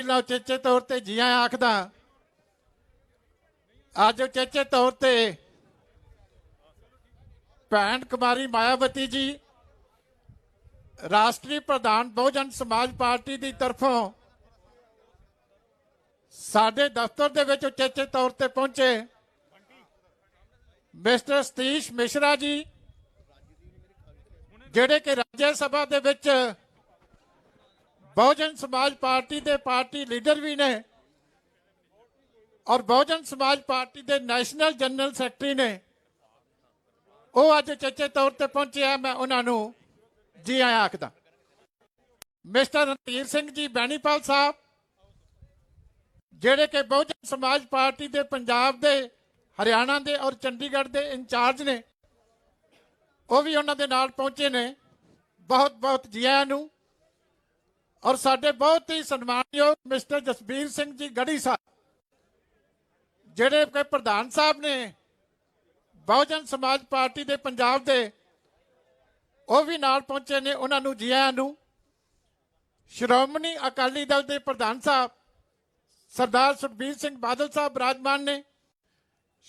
ਪਹਿਲਾਂ ਉਚੇਚੇ ਤੌਰ ਤੇ ਜੀ ਆਇਆਂ ਆਖਦਾ। ਅੱਜ ਉਚੇਚੇ ਤੌਰ ਤੇ ਭੈਣ ਕੁਮਾਰੀ ਮਾयावती जी राष्ट्रीय प्रधान बहुजन समाज पार्टी की तरफों साडे दफ्तर दे विच उचेचे तौर ते पहुंचे। मिस्टर सतीश मिश्रा जी जिहड़े कि राज्य सभा दे विच बहुजन समाज पार्टी के पार्टी लीडर भी ने और बहुजन समाज पार्टी के नैशनल जनरल सैकटरी ने, वो अज उचेचे तौर पर पहुंचे हैं। मैं उन्होंने जी आया आखदा। मिस्टर रणधीर सिंह जी बैनीपाल साहब जिहड़े कि बहुजन समाज पार्टी के पंजाब के, हरियाणा के और चंडीगढ़ के इंचार्ज ने, वो भी उन्होंने नाल पहुंचे ने। बहुत बहुत जी आया नूं। और साडे बहुत ही सन्मानयोग मिस्टर जसबीर सिंह जी गढ़ी साहब जिहड़े कि प्रधान साहब ने बहुजन समाज पार्टी के पंजाब के, वो भी नाल पहुंचे ने। उन्होंने जी आया नूं। श्रोमणी अकाली दल के प्रधान साहब सरदार सुखबीर सिंह बादल साहब विराजमान ने।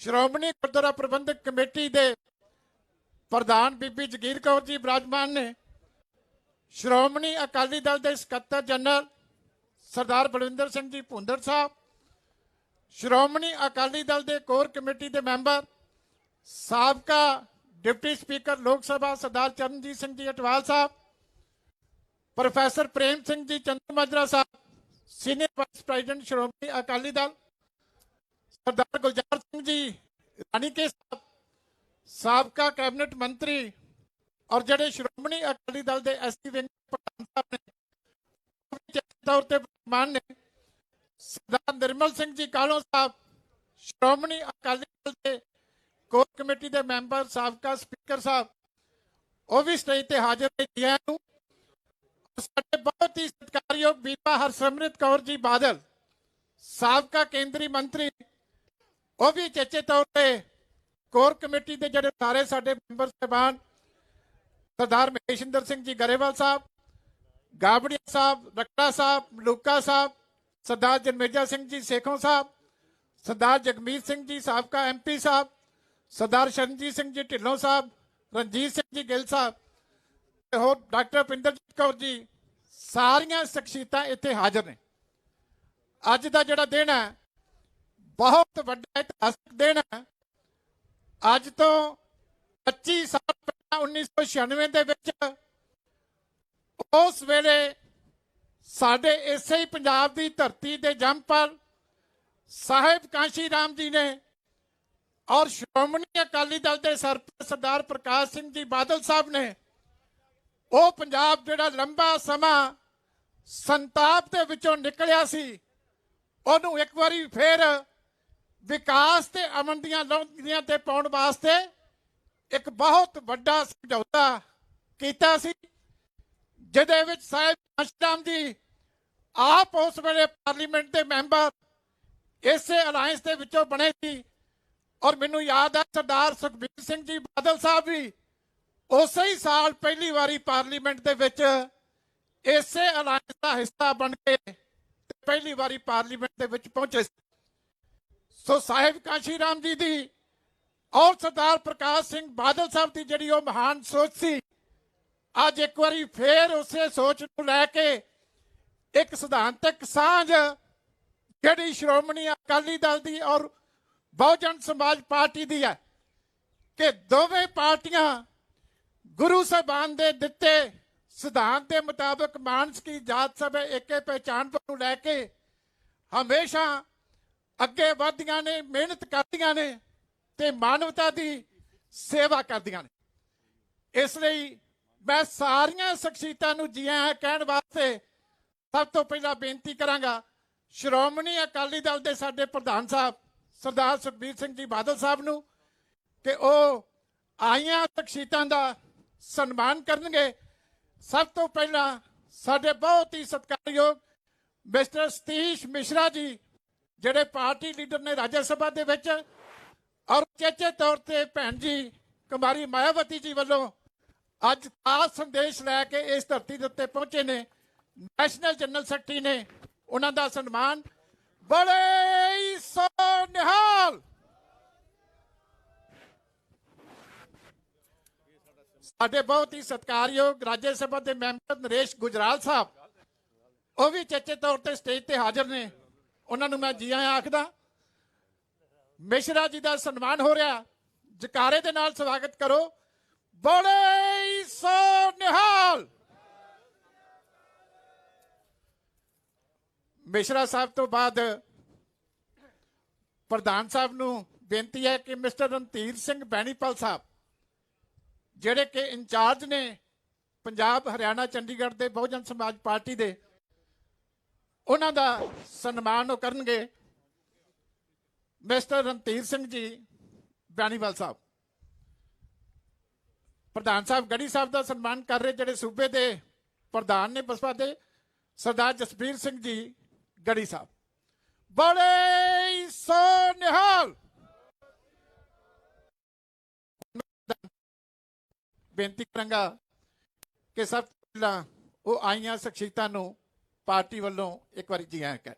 श्रोमणी गुरुद्वारा प्रबंधक कमेटी के प्रधान बीबी जगीर कौर जी विराजमान ने। श्रोमणी अकाली दल के सकत्तर जनरल सरदार बलविंदर सिंह जी भुंदर साहब, श्रोमणी अकाली दल के कोर कमेटी के मैंबर साबका डिप्टी स्पीकर लोक सभा सरदार चरणजीत सिंह जी अटवाल साहब, प्रोफैसर प्रेम सिंह जी चंद्रमाजरा साहब सीनियर वाइस प्रेजिडेंट श्रोमणी अकाली दल, सरदार गुलजार सिंह जी रानीके साहब साबका कैबिनेट मंत्री और जड़े श्रोमणी अकाली दल के एससी विंग प्रधान साहब ने तौर पर मान ने। सरदार निर्मल सिंह जी कालों साहब श्रोमणी अकाली दल के कोर कमेटी के मैंबर साबका स्पीकर साहब, वो भी स्टेज पर हाजिर ने। साडे बहुत ही सत्कारयोग बीबा हरसिमरत कौर जी बादल साबका केंद्रीय मंत्री, वो भी चेचे तौर पर कोर कमेटी के जड़े सारे साडे मैंबर साहबान सरदार महेशिंदर सिंह जी गरेवाल साहब, गाबड़िया साहब, रखड़ा साहब, मलूका साहब, सरदार जनमेजा सिंह जी सेखों साहब, सरदार जगमीत सिंह जी साबका MP साहब, सरदार शरणजीत सिंह जी ढिल्लों साहब, रणजीत सिंह जी गिल साहब और डॉक्टर पिंदरजीत कौर जी, सारिया शख्सियतां इत्थे हाजिर ने। अज का जिहड़ा दिन है बहुत वड्डा इतिहासक दिन है। अज तो 25 साल पहला 1996 दे विच उस वेले साडे इसे ही पंजाब की धरती के जम पर साहिब कांशी राम जी ने और श्रोमणी अकाली दल के सरपंच सरदार प्रकाश सिंह जी बादल साहब ने वो पंजाब जिहड़ा लंबा समा संताप के विचों निकलिया सी, उहनूं एक बारी फिर विकास ते अमन दीआं लौंगियां ते पाउण वास्ते एक बहुत वड्डा समझौता कीता सी, जिहदे विच साहिब कांशी राम जी आप उस वेले पार्लीमेंट के मैंबर इसे अलायंस के विचों बने सी। और मैनूं याद है सरदार सुखबीर सिंह जी बादल साहब भी उस ही साल पहली बारी पार्लीमेंट के विच इसे अलायंस का हिस्सा बन के पहली बारी पार्लीमेंट के विच पहुंचे। सो साहिब कांशी राम जी दी और सरदार प्रकाश सिंह बादल साहब की जिहड़ी वो महान सोच सी, अज एक बारी फिर उसे सोच नूं लैके एक सिद्धांतक सांझ जिहड़ी श्रोमणी अकाली दल की और बहुजन समाज पार्टी दी है कि दोवें पार्टियां गुरु साहबान दे दिते सिद्धांत के मुताबिक मानस की जात सब एक पहचान को लैके हमेशा अगे वधदियां ने, मेहनत करदियां ने ते मानवता की सेवा करदियां ने। इसलिए मैं सारिया शख्सियतां नूं जी आया कहण वास्ते सब तो पहला बेनती करांगा श्रोमणी अकाली दल के साडे प्रधान साहब सरदार सुखबीर सिंह जी बादल साहब नूं कि वो आईयां शख्सियतां दा सन्मान करनगे। सब तो पहला साडे बहुत ही सत्कारयोग मिस्टर सतीश मिश्रा जी जिहड़े पार्टी लीडर ने राज्य सभा दे विच और उचेचे तौर पर भैन जी कुमारी मायावती जी वालों अज खास संदेश लैके इस धरती के उत्ते पहुंचे ने। नैशनल जनरल सैकटरी ने ਉਹਨਾਂ ਦਾ ਸਨਮਾਨ ਬੜੇ ਹੀ ਸੋਨਿਹਾਲ ਸਾਡੇ ਬਹੁਤ ਹੀ ਸਤਿਕਾਰਯੋਗ ਰਾਜ ਸਭਾ ਦੇ ਮੈਂਬਰ ਨਰੇਸ਼ ਗੁਜਰਾਲ ਸਾਹਿਬ ਉਹ ਵੀ ਚੇਚੇ ਤੌਰ ਤੇ ਸਟੇਜ ਤੇ ਹਾਜ਼ਰ ਨੇ। ਉਹਨਾਂ ਨੂੰ ਮੈਂ ਜੀ ਆਇਆਂ ਆਖਦਾ। ਮਿਸ਼ਰਾ ਜੀ ਦਾ ਸਨਮਾਨ ਹੋ ਰਿਹਾ, ਜਕਾਰੇ ਦੇ ਨਾਲ ਸਵਾਗਤ ਕਰੋ। ਬੜੇ ਹੀ ਸੋਨਿਹਾਲ। ਮਿਸ਼ਰਾ ਸਾਹਿਬ ਤੋਂ ਬਾਅਦ ਪ੍ਰਧਾਨ ਸਾਹਿਬ ਨੂੰ ਬੇਨਤੀ ਹੈ ਕਿ ਮਿਸਟਰ ਰਣਧੀਰ ਸਿੰਘ ਬੈਣੀਪਾਲ ਸਾਹਿਬ ਜਿਹੜੇ ਕਿ ਇੰਚਾਰਜ ਨੇ ਪੰਜਾਬ ਹਰਿਆਣਾ ਚੰਡੀਗੜ੍ਹ ਦੇ ਬਹੁਜਨ ਸਮਾਜ ਪਾਰਟੀ ਦੇ, ਉਹਨਾਂ ਦਾ ਸਨਮਾਨ ਉਹ ਕਰਨਗੇ। ਮਿਸਟਰ ਰਣਧੀਰ ਸਿੰਘ ਜੀ ਬੈਣੀਪਾਲ ਸਾਹਿਬ। ਪ੍ਰਧਾਨ ਸਾਹਿਬ ਗੜੀ ਸਾਹਿਬ ਦਾ ਸਨਮਾਨ ਕਰ ਰਹੇ ਜਿਹੜੇ ਸੂਬੇ ਦੇ ਪ੍ਰਧਾਨ ਨੇ ਬਸਪਾ ਦੇ, ਸਰਦਾਰ ਜਸਬੀਰ ਸਿੰਘ ਜੀ ਗੜੀ ਸਾਹਿਬ। ਬੜੇ ਹੀ ਸੋਨਿਹਾਲ। ਬੇਨਤੀ ਕਰਾਂਗਾ ਕਿ ਸਭ ਤੋਂ ਪਹਿਲਾਂ ਉਹ ਆਈਆਂ ਸ਼ਖਸੀਅਤਾਂ ਨੂੰ ਪਾਰਟੀ ਵੱਲੋਂ ਇੱਕ ਵਾਰੀ ਜੀ ਆਇਆਂ ਕਹਿ।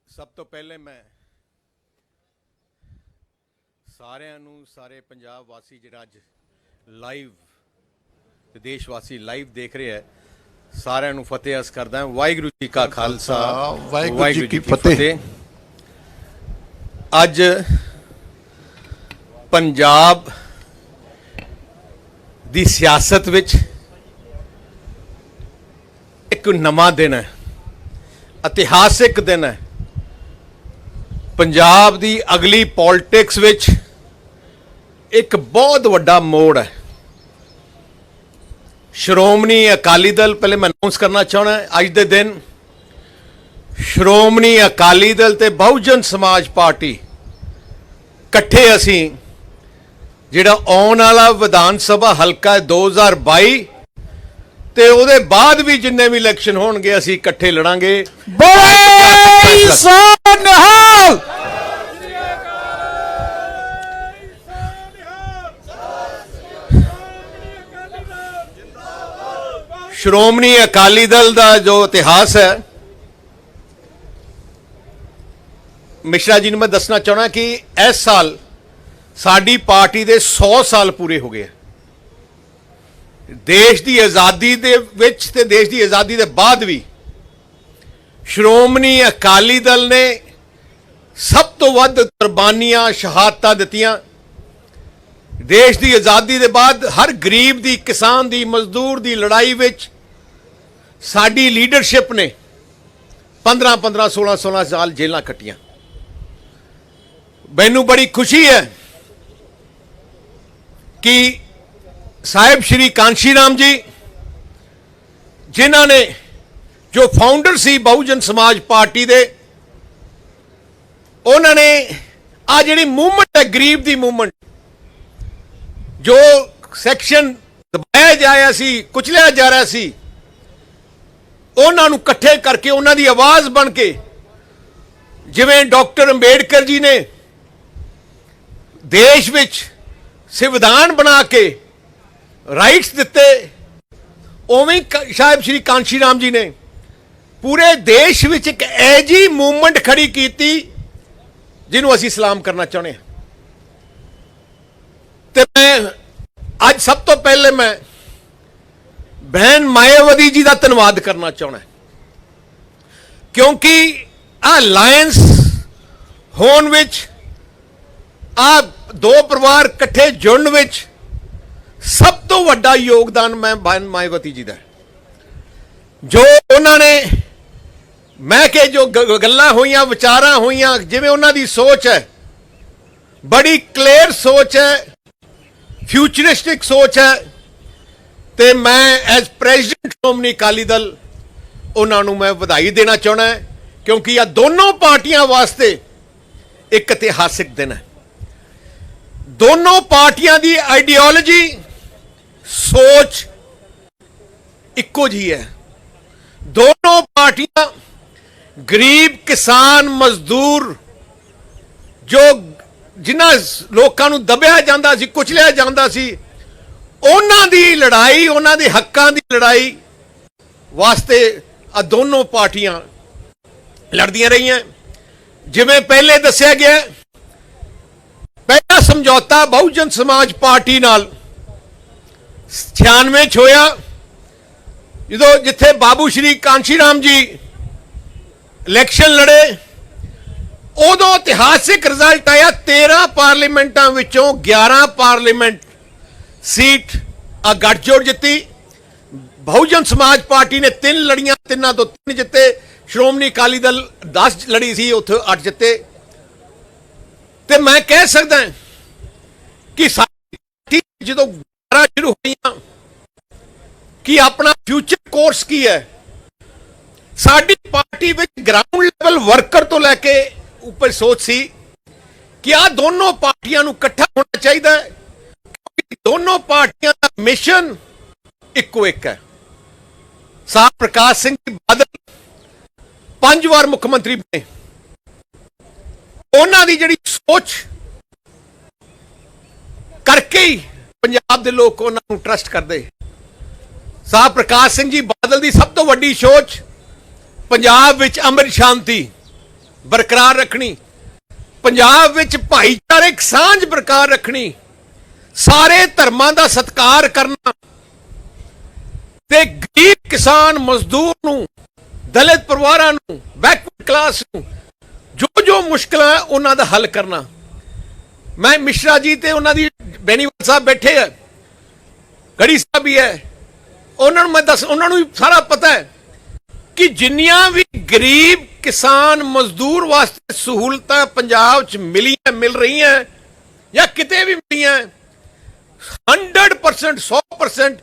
ਸਭ ਤੋਂ ਪਹਿਲੇ ਮੈਂ ਸਾਰਿਆਂ ਨੂੰ, ਸਾਰੇ ਪੰਜਾਬ ਵਾਸੀ ਜਿਹੜਾ ਅੱਜ ਲਾਈਵ ਤੇ ਦੇਸ਼ ਵਾਸੀ ਲਾਈਵ ਦੇਖ ਰਹੇ ਹੈ, ਸਾਰਿਆਂ ਨੂੰ ਫਤਿਹ ਅਰਜ਼ ਕਰਦਾ ਹਾਂ। ਵਾਹਿਗੁਰੂ ਜੀ ਕਾ ਖਾਲਸਾ, ਵਾਹਿਗੁਰੂ ਜੀ ਕੀ ਫਤਿਹ। ਅੱਜ ਪੰਜਾਬ ਦੀ ਸਿਆਸਤ ਵਿੱਚ ਇੱਕ ਨਵਾਂ ਦਿਨ ਹੈ, ਇਤਿਹਾਸਿਕ ਦਿਨ ਹੈ। ਪੰਜਾਬ ਦੀ ਅਗਲੀ ਪੋਲਿਟਿਕਸ ਵਿੱਚ ਇੱਕ ਬਹੁਤ ਵੱਡਾ ਮੋੜ ਹੈ। ਸ਼੍ਰੋਮਣੀ ਅਕਾਲੀ ਦਲ, ਪਹਿਲੇ ਮੈਂ ਅਨਾਉਂਸ ਕਰਨਾ ਚਾਹੁੰਦਾ ਅੱਜ ਦੇ ਦਿਨ ਸ਼੍ਰੋਮਣੀ ਅਕਾਲੀ ਦਲ ਤੇ ਬਹੁਜਨ ਸਮਾਜ ਪਾਰਟੀ ਇਕੱਠੇ ਅਸੀਂ ਜਿਹੜਾ ਆਉਣ ਵਾਲਾ ਵਿਧਾਨ ਸਭਾ ਹਲਕਾ 2022 ਤੇ ਉਹਦੇ ਬਾਅਦ ਵੀ ਜਿੰਨੇ ਵੀ ਇਲੈਕਸ਼ਨ ਹੋਣਗੇ ਅਸੀਂ ਇਕੱਠੇ ਲੜਾਂਗੇ। ਬੜੇ ਸੋਨਿਹਾਲ। ਸ਼੍ਰੋਮਣੀ ਅਕਾਲੀ ਦਲ ਦਾ ਜੋ ਇਤਿਹਾਸ ਹੈ, ਮਿਸ਼ਰਾ ਜੀ ਨੂੰ ਮੈਂ ਦੱਸਣਾ ਚਾਹਣਾ ਕਿ ਇਸ ਸਾਲ ਸਾਡੀ ਪਾਰਟੀ ਦੇ 100 ਸਾਲ ਪੂਰੇ ਹੋ ਗਏ। ਦੇਸ਼ ਦੀ ਆਜ਼ਾਦੀ ਦੇ ਵਿੱਚ ਤੇ ਦੇਸ਼ ਦੀ ਆਜ਼ਾਦੀ ਦੇ ਬਾਅਦ ਵੀ ਸ਼੍ਰੋਮਣੀ ਅਕਾਲੀ ਦਲ ਨੇ ਸਭ ਤੋਂ ਵੱਧ ਕੁਰਬਾਨੀਆਂ, ਸ਼ਹਾਦਤਾਂ ਦਿੱਤੀਆਂ। ਦੇਸ਼ ਦੀ ਆਜ਼ਾਦੀ ਦੇ ਬਾਅਦ ਹਰ ਗਰੀਬ ਦੀ, ਕਿਸਾਨ ਦੀ, ਮਜ਼ਦੂਰ ਦੀ ਲੜਾਈ ਵਿੱਚ ਸਾਡੀ ਲੀਡਰਸ਼ਿਪ ਨੇ 15-15, 16-16 ਸਾਲ ਜੇਲਾਂ ਕੱਟੀਆਂ। ਮੈਨੂੰ ਬੜੀ ਖੁਸ਼ੀ ਹੈ ਕਿ ਸਾਹਿਬ ਸ਼੍ਰੀ ਕਾਂਸ਼ੀ ਰਾਮ ਜੀ, ਜਿਨ੍ਹਾਂ ਨੇ ਜੋ ਫਾਊਂਡਰ ਸੀ ਬਹੁਜਨ ਸਮਾਜ ਪਾਰਟੀ ਦੇ, ਉਹਨਾਂ ਨੇ ਆ ਜਿਹੜੀ ਮੂਵਮੈਂਟ ਹੈ, ਗਰੀਬ ਦੀ ਮੂਵਮੈਂਟ, ਜੋ ਸੈਕਸ਼ਨ ਦਬਾਇਆ ਜਾ ਰਿਹਾ ਸੀ, ਕੁਚਲਿਆ ਜਾ ਰਿਹਾ ਸੀ, ਉਹਨਾਂ ਨੂੰ ਇਕੱਠੇ ਕਰਕੇ, ਉਹਨਾਂ ਦੀ ਆਵਾਜ਼ ਬਣ ਕੇ, ਜਿਵੇਂ ਡਾਕਟਰ ਅੰਬੇਡਕਰ ਜੀ ਨੇ ਦੇਸ਼ ਵਿੱਚ ਸੰਵਿਧਾਨ ਬਣਾ ਕੇ ਰਾਈਟਸ ਦਿੱਤੇ, ਉਵੇਂ ਸਾਹਿਬ ਸ਼੍ਰੀ ਕਾਂਸ਼ੀ ਰਾਮ ਜੀ ਨੇ ਪੂਰੇ ਦੇਸ਼ ਵਿੱਚ ਇੱਕ ਐਜੀ ਮੂਵਮੈਂਟ ਖੜੀ ਕੀਤੀ ਜਿਹਨੂੰ ਅਸੀਂ ਸਲਾਮ ਕਰਨਾ ਚਾਹੁੰਦੇ ਹਾਂ। ਤੇ ਮੈਂ ਅੱਜ ਸਭ ਤੋਂ ਪਹਿਲੇ ਮੈਂ ਬਹਿਨ ਮਾਇਆਵਤੀ ਜੀ ਦਾ ਧੰਨਵਾਦ ਕਰਨਾ ਚਾਹੁੰਦਾ, ਕਿਉਂਕਿ ਆ ਅਲਾਇੰਸ ਹੋਣ ਵਿੱਚ, ਆ ਦੋ ਪਰਿਵਾਰ ਇਕੱਠੇ ਜੁੜਨ ਵਿੱਚ ਸਭ ਤੋਂ ਵੱਡਾ ਯੋਗਦਾਨ ਮੈਂ ਬਹਿਨ ਮਾਇਆਵਤੀ ਜੀ ਦਾ, ਜੋ ਉਹਨਾਂ ਨੇ, ਮੈਂ ਕਿ ਜੋ ਗੱਲਾਂ ਹੋਈਆਂ, ਵਿਚਾਰਾਂ ਹੋਈਆਂ, ਜਿਵੇਂ ਉਹਨਾਂ ਦੀ ਸੋਚ ਹੈ, ਬੜੀ ਕਲੀਅਰ ਸੋਚ ਹੈ, ਫਿਊਚਰਿਸਟਿਕ ਸੋਚ ਹੈ। ਤੇ ਮੈਂ ਐਜ਼ ਪ੍ਰੈਜ਼ੀਡੈਂਟ ਸ਼੍ਰੋਮਣੀ ਅਕਾਲੀ ਦਲ ਉਹਨਾਂ ਨੂੰ ਮੈਂ ਵਧਾਈ ਦੇਣਾ ਚਾਹੁੰਦਾ, ਕਿਉਂਕਿ ਇਹ ਦੋਨੋਂ ਪਾਰਟੀਆਂ ਵਾਸਤੇ ਇੱਕ ਇਤਿਹਾਸਿਕ ਦਿਨ ਹੈ। ਦੋਨੋਂ ਪਾਰਟੀਆਂ ਦੀ ਆਈਡੀਓਲੋਜੀ ਸੋਚ ਇੱਕੋ ਜਿਹੀ ਹੈ। ਦੋਨੋਂ ਪਾਰਟੀਆਂ ਗਰੀਬ ਕਿਸਾਨ ਮਜ਼ਦੂਰ ਜੋ ਜਿਨ੍ਹਾਂ ਲੋਕਾਂ ਨੂੰ ਦਬਿਆ ਜਾਂਦਾ ਸੀ, ਕੁਚਲਿਆ ਜਾਂਦਾ ਸੀ, ਉਹਨਾਂ ਦੀ ਲੜਾਈ, ਉਹਨਾਂ ਦੇ ਹੱਕਾਂ ਦੀ ਲੜਾਈ ਵਾਸਤੇ ਆ ਦੋਨੋਂ ਪਾਰਟੀਆਂ ਲੜਦੀਆਂ ਰਹੀਆਂ। ਜਿਵੇਂ ਪਹਿਲੇ ਦੱਸਿਆ ਗਿਆ, ਪਹਿਲਾ ਸਮਝੌਤਾ ਬਹੁਜਨ ਸਮਾਜ ਪਾਰਟੀ ਨਾਲ 96 ਚ ਹੋਇਆ, ਜਦੋਂ ਜਿੱਥੇ ਬਾਬੂ ਸ਼੍ਰੀ ਕਾਂਸ਼ੀ ਰਾਮ ਜੀ ਇਲੈਕਸ਼ਨ ਲੜੇ। ਉਦੋਂ ਇਤਿਹਾਸਿਕ ਰਿਜ਼ਲਟ ਆਇਆ, 13 ਪਾਰਲੀਮੈਂਟਾਂ ਵਿੱਚੋਂ 11 ਪਾਰਲੀਮੈਂਟ ਸੀਟ ਆ ਗੱਠਜੋੜ ਜਿੱਤੀ। ਬਹੁਜਨ ਸਮਾਜ ਪਾਰਟੀ ਨੇ 3 ਲੜੀਆਂ, 3 ਤੋਂ 3 ਜਿੱਤੇ। ਸ਼੍ਰੋਮਣੀ ਅਕਾਲੀ ਦਲ 10 ਲੜੀ ਸੀ, ਉੱਥੇ 8 ਜਿੱਤੇ। ਤੇ ਮੈਂ ਕਹਿ ਸਕਦਾ ਕਿ ਸਾਡੀ ਪਾਰਟੀ ਜਦੋਂ 12 ਸ਼ੁਰੂ ਹੋਈਆਂ ਕਿ ਆਪਣਾ ਫਿਊਚਰ ਕੋਰਸ ਕੀ ਹੈ, ਸਾਡੀ ਪਾਰਟੀ ਵਿੱਚ ਗਰਾਊਂਡ ਲੈਵਲ ਵਰਕਰ ਤੋਂ ਲੈ ਕੇ ਉੱਪਰ ਸੋਚ ਸੀ ਕਿ ਆ ਦੋਨੋਂ ਪਾਰਟੀਆਂ ਨੂੰ ਇਕੱਠਾ ਹੋਣਾ ਚਾਹੀਦਾ ਹੈ, ਕਿਉਂਕਿ ਦੋਨੋਂ ਪਾਰਟੀਆਂ ਦਾ ਮਿਸ਼ਨ ਇੱਕੋ ਇੱਕ ਹੈ। ਸਾਹ ਪ੍ਰਕਾਸ਼ ਸਿੰਘ ਜੀ ਬਾਦਲ 5 ਵਾਰ ਮੁੱਖ ਮੰਤਰੀ ਬਣੇ, ਉਹਨਾਂ ਦੀ ਜਿਹੜੀ ਸੋਚ ਕਰਕੇ ਹੀ ਪੰਜਾਬ ਦੇ ਲੋਕ ਉਹਨਾਂ ਨੂੰ ਟਰਸਟ ਕਰਦੇ। ਸਾਹ ਪ੍ਰਕਾਸ਼ ਸਿੰਘ ਜੀ ਬਾਦਲ ਦੀ ਸਭ ਤੋਂ ਵੱਡੀ ਸੋਚ ਪੰਜਾਬ ਵਿੱਚ ਅਮਨ ਸ਼ਾਂਤੀ ਬਰਕਰਾਰ ਰੱਖਣੀ, ਪੰਜਾਬ ਵਿੱਚ ਭਾਈਚਾਰਕ ਸਾਂਝ ਬਰਕਰਾਰ ਰੱਖਣੀ, ਸਾਰੇ ਧਰਮਾਂ ਦਾ ਸਤਿਕਾਰ ਕਰਨਾ ਤੇ ਗਰੀਬ ਕਿਸਾਨ ਮਜ਼ਦੂਰ ਨੂੰ, ਦਲਿਤ ਪਰਿਵਾਰਾਂ ਨੂੰ, ਬੈਕਵਰਡ ਕਲਾਸ ਨੂੰ ਜੋ ਮੁਸ਼ਕਲਾਂ ਉਹਨਾਂ ਦਾ ਹੱਲ ਕਰਨਾ। ਮੈਂ ਮਿਸ਼ਰਾ ਜੀ ਤੇ ਉਹਨਾਂ ਦੀ ਬੈਨੀਵਾਲ ਸਾਹਿਬ ਬੈਠੇ ਆ, ਗੜੀ ਸਾਹਿਬ ਵੀ ਹੈ, ਉਹਨਾਂ ਨੂੰ ਮੈਂ ਉਹਨਾਂ ਨੂੰ ਵੀ ਸਾਰਾ ਪਤਾ ਹੈ ਕਿ ਜਿੰਨੀਆਂ ਵੀ ਗਰੀਬ ਕਿਸਾਨ ਮਜ਼ਦੂਰ ਵਾਸਤੇ ਸਹੂਲਤਾਂ ਪੰਜਾਬ 'ਚ ਮਿਲ ਰਹੀਆਂ ਜਾਂ ਕਿਤੇ ਵੀ ਮਿਲੀਆਂ, 100% 100%